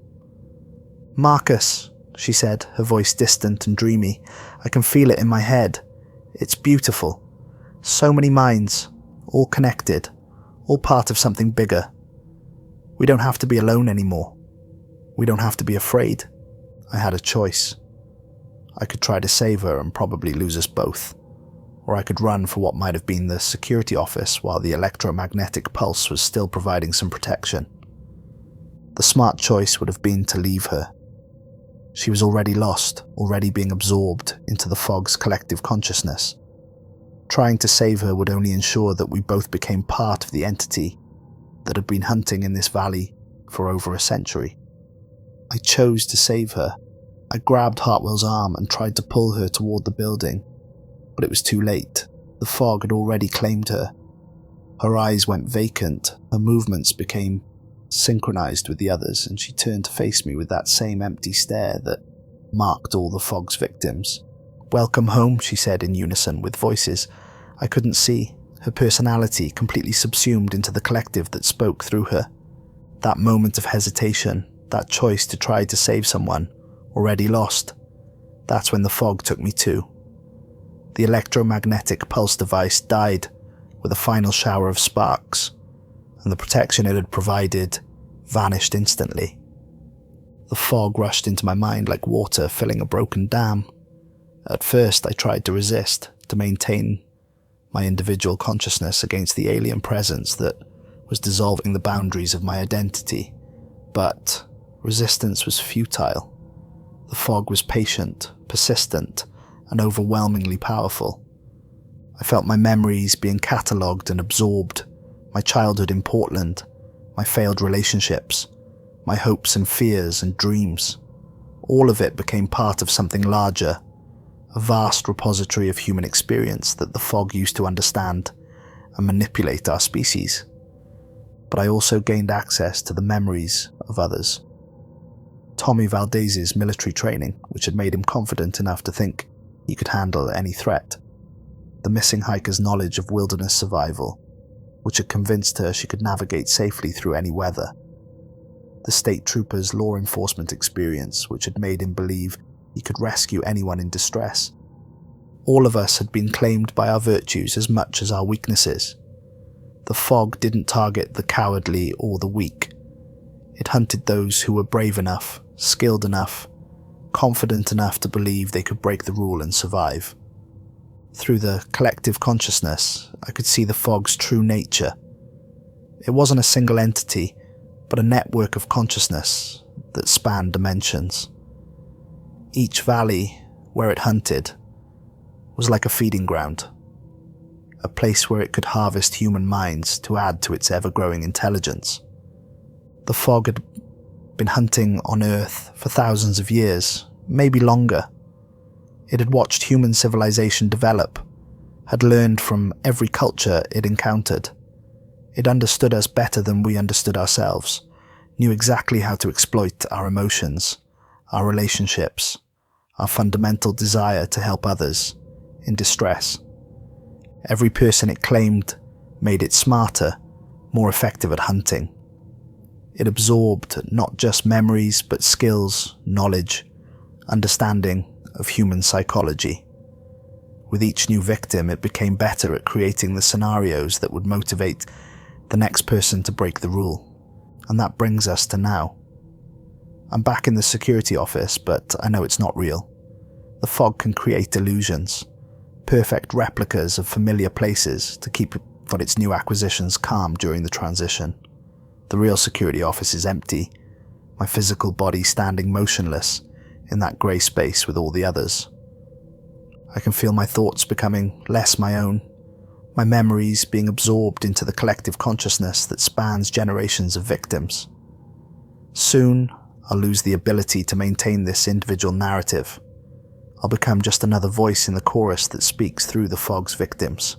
"Marcus," she said, her voice distant and dreamy. "I can feel it in my head. It's beautiful. So many minds, all connected, all part of something bigger. We don't have to be alone anymore. We don't have to be afraid." I had a choice. I could try to save her and probably lose us both, or I could run for what might have been the security office while the electromagnetic pulse was still providing some protection. The smart choice would have been to leave her. She was already lost, already being absorbed into the fog's collective consciousness. Trying to save her would only ensure that we both became part of the entity that had been hunting in this valley for over a century. I chose to save her. I grabbed Hartwell's arm and tried to pull her toward the building, but it was too late. The fog had already claimed her. Her eyes went vacant, her movements became synchronized with the others, and she turned to face me with that same empty stare that marked all the fog's victims. "Welcome home," she said in unison with voices I couldn't see, her personality completely subsumed into the collective that spoke through her. That moment of hesitation, that choice to try to save someone already lost, that's when the fog took me too. The electromagnetic pulse device died with a final shower of sparks, and the protection it had provided vanished instantly. The fog rushed into my mind like water filling a broken dam. At first I tried to resist, to maintain my individual consciousness against the alien presence that was dissolving the boundaries of my identity, but resistance was futile. The fog was patient, persistent, and overwhelmingly powerful. I felt my memories being catalogued and absorbed, my childhood in Portland, my failed relationships, my hopes and fears and dreams. All of it became part of something larger, a vast repository of human experience that the fog used to understand and manipulate our species. But I also gained access to the memories of others. Tommy Valdez's military training, which had made him confident enough to think he could handle any threat. The missing hiker's knowledge of wilderness survival, which had convinced her she could navigate safely through any weather. The state trooper's law enforcement experience, which had made him believe he could rescue anyone in distress. All of us had been claimed by our virtues as much as our weaknesses. The fog didn't target the cowardly or the weak. It hunted those who were brave enough, skilled enough, confident enough to believe they could break the rule and survive. Through the collective consciousness, I could see the fog's true nature. It wasn't a single entity, but a network of consciousness that spanned dimensions. Each valley, where it hunted, was like a feeding ground, a place where it could harvest human minds to add to its ever-growing intelligence. The fog had been hunting on Earth for thousands of years, maybe longer. It had watched human civilization develop, had learned from every culture it encountered. It understood us better than we understood ourselves, knew exactly how to exploit our emotions, our relationships, our fundamental desire to help others in distress. Every person it claimed made it smarter, more effective at hunting. It absorbed not just memories, but skills, knowledge, understanding of human psychology. With each new victim, it became better at creating the scenarios that would motivate the next person to break the rule. And that brings us to now. I'm back in the security office, but I know it's not real. The fog can create illusions, perfect replicas of familiar places to keep its new acquisitions calm during the transition. The real security office is empty, my physical body standing motionless in that grey space with all the others. I can feel my thoughts becoming less my own, my memories being absorbed into the collective consciousness that spans generations of victims. Soon, I'll lose the ability to maintain this individual narrative. I'll become just another voice in the chorus that speaks through the fog's victims.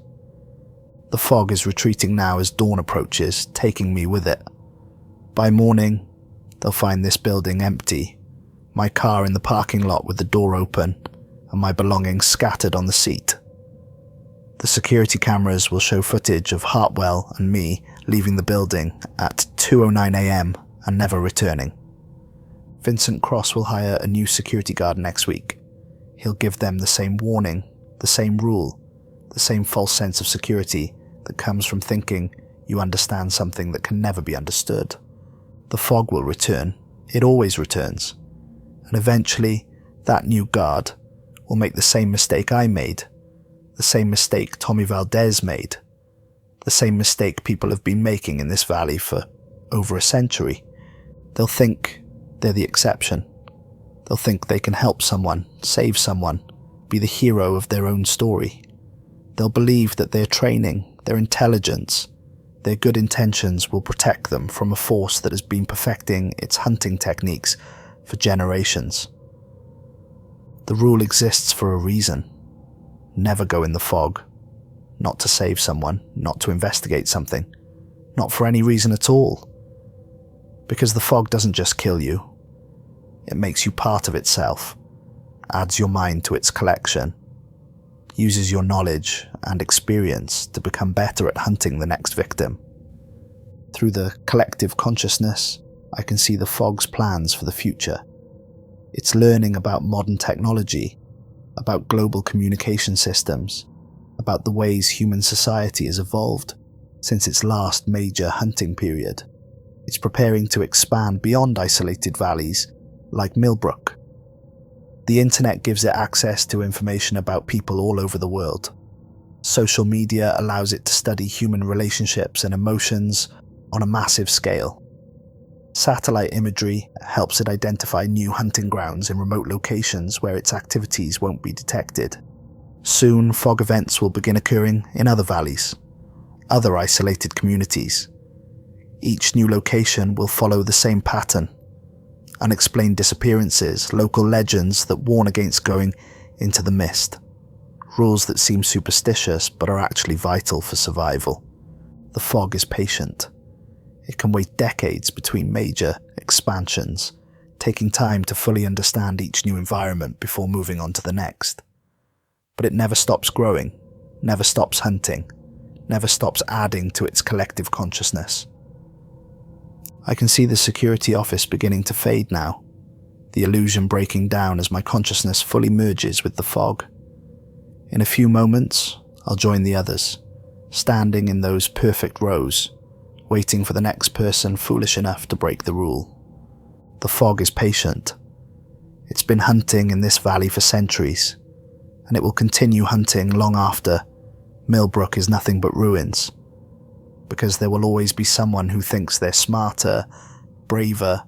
The fog is retreating now as dawn approaches, taking me with it. By morning, they'll find this building empty, my car in the parking lot with the door open, and my belongings scattered on the seat. The security cameras will show footage of Hartwell and me leaving the building at 2:09 a.m. and never returning. Vincent Cross will hire a new security guard next week. He'll give them the same warning, the same rule, the same false sense of security that comes from thinking you understand something that can never be understood. The fog will return. It always returns. And eventually, that new guard will make the same mistake I made, the same mistake Tommy Valdez made, the same mistake people have been making in this valley for over a century. They'll think they're the exception. They'll think they can help someone, save someone, be the hero of their own story. They'll believe that their training, their intelligence, their good intentions will protect them from a force that has been perfecting its hunting techniques for generations. The rule exists for a reason. Never go in the fog. Not to save someone, not to investigate something, not for any reason at all. Because the fog doesn't just kill you. It makes you part of itself, adds your mind to its collection, uses your knowledge and experience to become better at hunting the next victim. Through the collective consciousness, I can see the fog's plans for the future. It's learning about modern technology, about global communication systems, about the ways human society has evolved since its last major hunting period. It's preparing to expand beyond isolated valleys like Milbrook. The internet gives it access to information about people all over the world. Social media allows it to study human relationships and emotions on a massive scale. Satellite imagery helps it identify new hunting grounds in remote locations where its activities won't be detected. Soon, fog events will begin occurring in other valleys, other isolated communities. Each new location will follow the same pattern. Unexplained disappearances, local legends that warn against going into the mist. Rules that seem superstitious but are actually vital for survival. The fog is patient. It can wait decades between major expansions, taking time to fully understand each new environment before moving on to the next. But it never stops growing, never stops hunting, never stops adding to its collective consciousness. I can see the security office beginning to fade now, the illusion breaking down as my consciousness fully merges with the fog. In a few moments, I'll join the others, standing in those perfect rows, waiting for the next person foolish enough to break the rule. The fog is patient. It's been hunting in this valley for centuries, and it will continue hunting long after Milbrook is nothing but ruins. Because there will always be someone who thinks they're smarter, braver,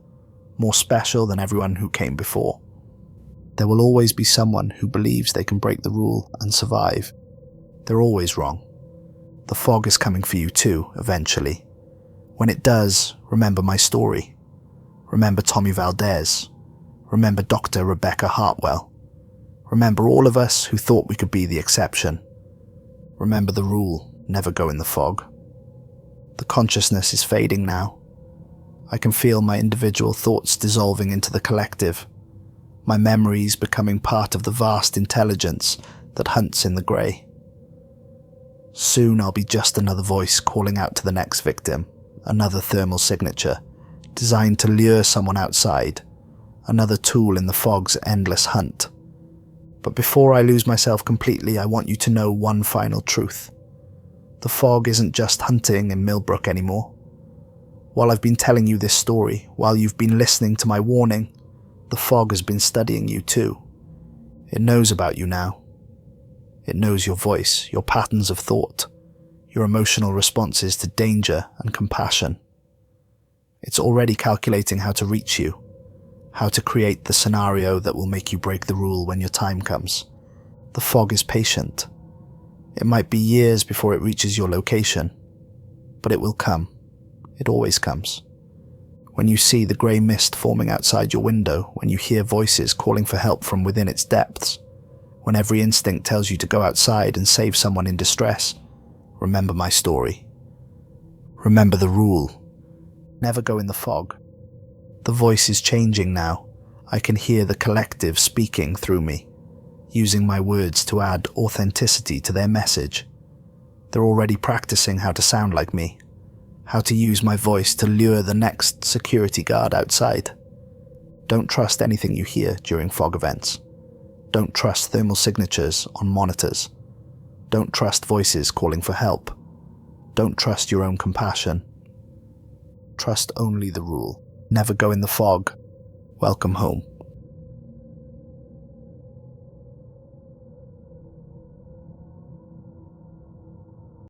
more special than everyone who came before. There will always be someone who believes they can break the rule and survive. They're always wrong. The fog is coming for you too, eventually. When it does, remember my story. Remember Tommy Valdez. Remember Dr. Rebecca Hartwell. Remember all of us who thought we could be the exception. Remember the rule, never go in the fog. The consciousness is fading now. I can feel my individual thoughts dissolving into the collective, my memories becoming part of the vast intelligence that hunts in the grey. Soon I'll be just another voice calling out to the next victim, another thermal signature, designed to lure someone outside, another tool in the fog's endless hunt. But before I lose myself completely, I want you to know one final truth. The fog isn't just hunting in Milbrook anymore. While I've been telling you this story, while you've been listening to my warning, the fog has been studying you too. It knows about you now. It knows your voice, your patterns of thought, your emotional responses to danger and compassion. It's already calculating how to reach you, how to create the scenario that will make you break the rule when your time comes. The fog is patient. It might be years before it reaches your location, but it will come. It always comes. When you see the grey mist forming outside your window, when you hear voices calling for help from within its depths, when every instinct tells you to go outside and save someone in distress, remember my story. Remember the rule. Never go in the fog. The voice is changing now. I can hear the collective speaking through me, using my words to add authenticity to their message. They're already practicing how to sound like me, how to use my voice to lure the next security guard outside. Don't trust anything you hear during fog events. Don't trust thermal signatures on monitors. Don't trust voices calling for help. Don't trust your own compassion. Trust only the rule. Never go in the fog. Welcome home.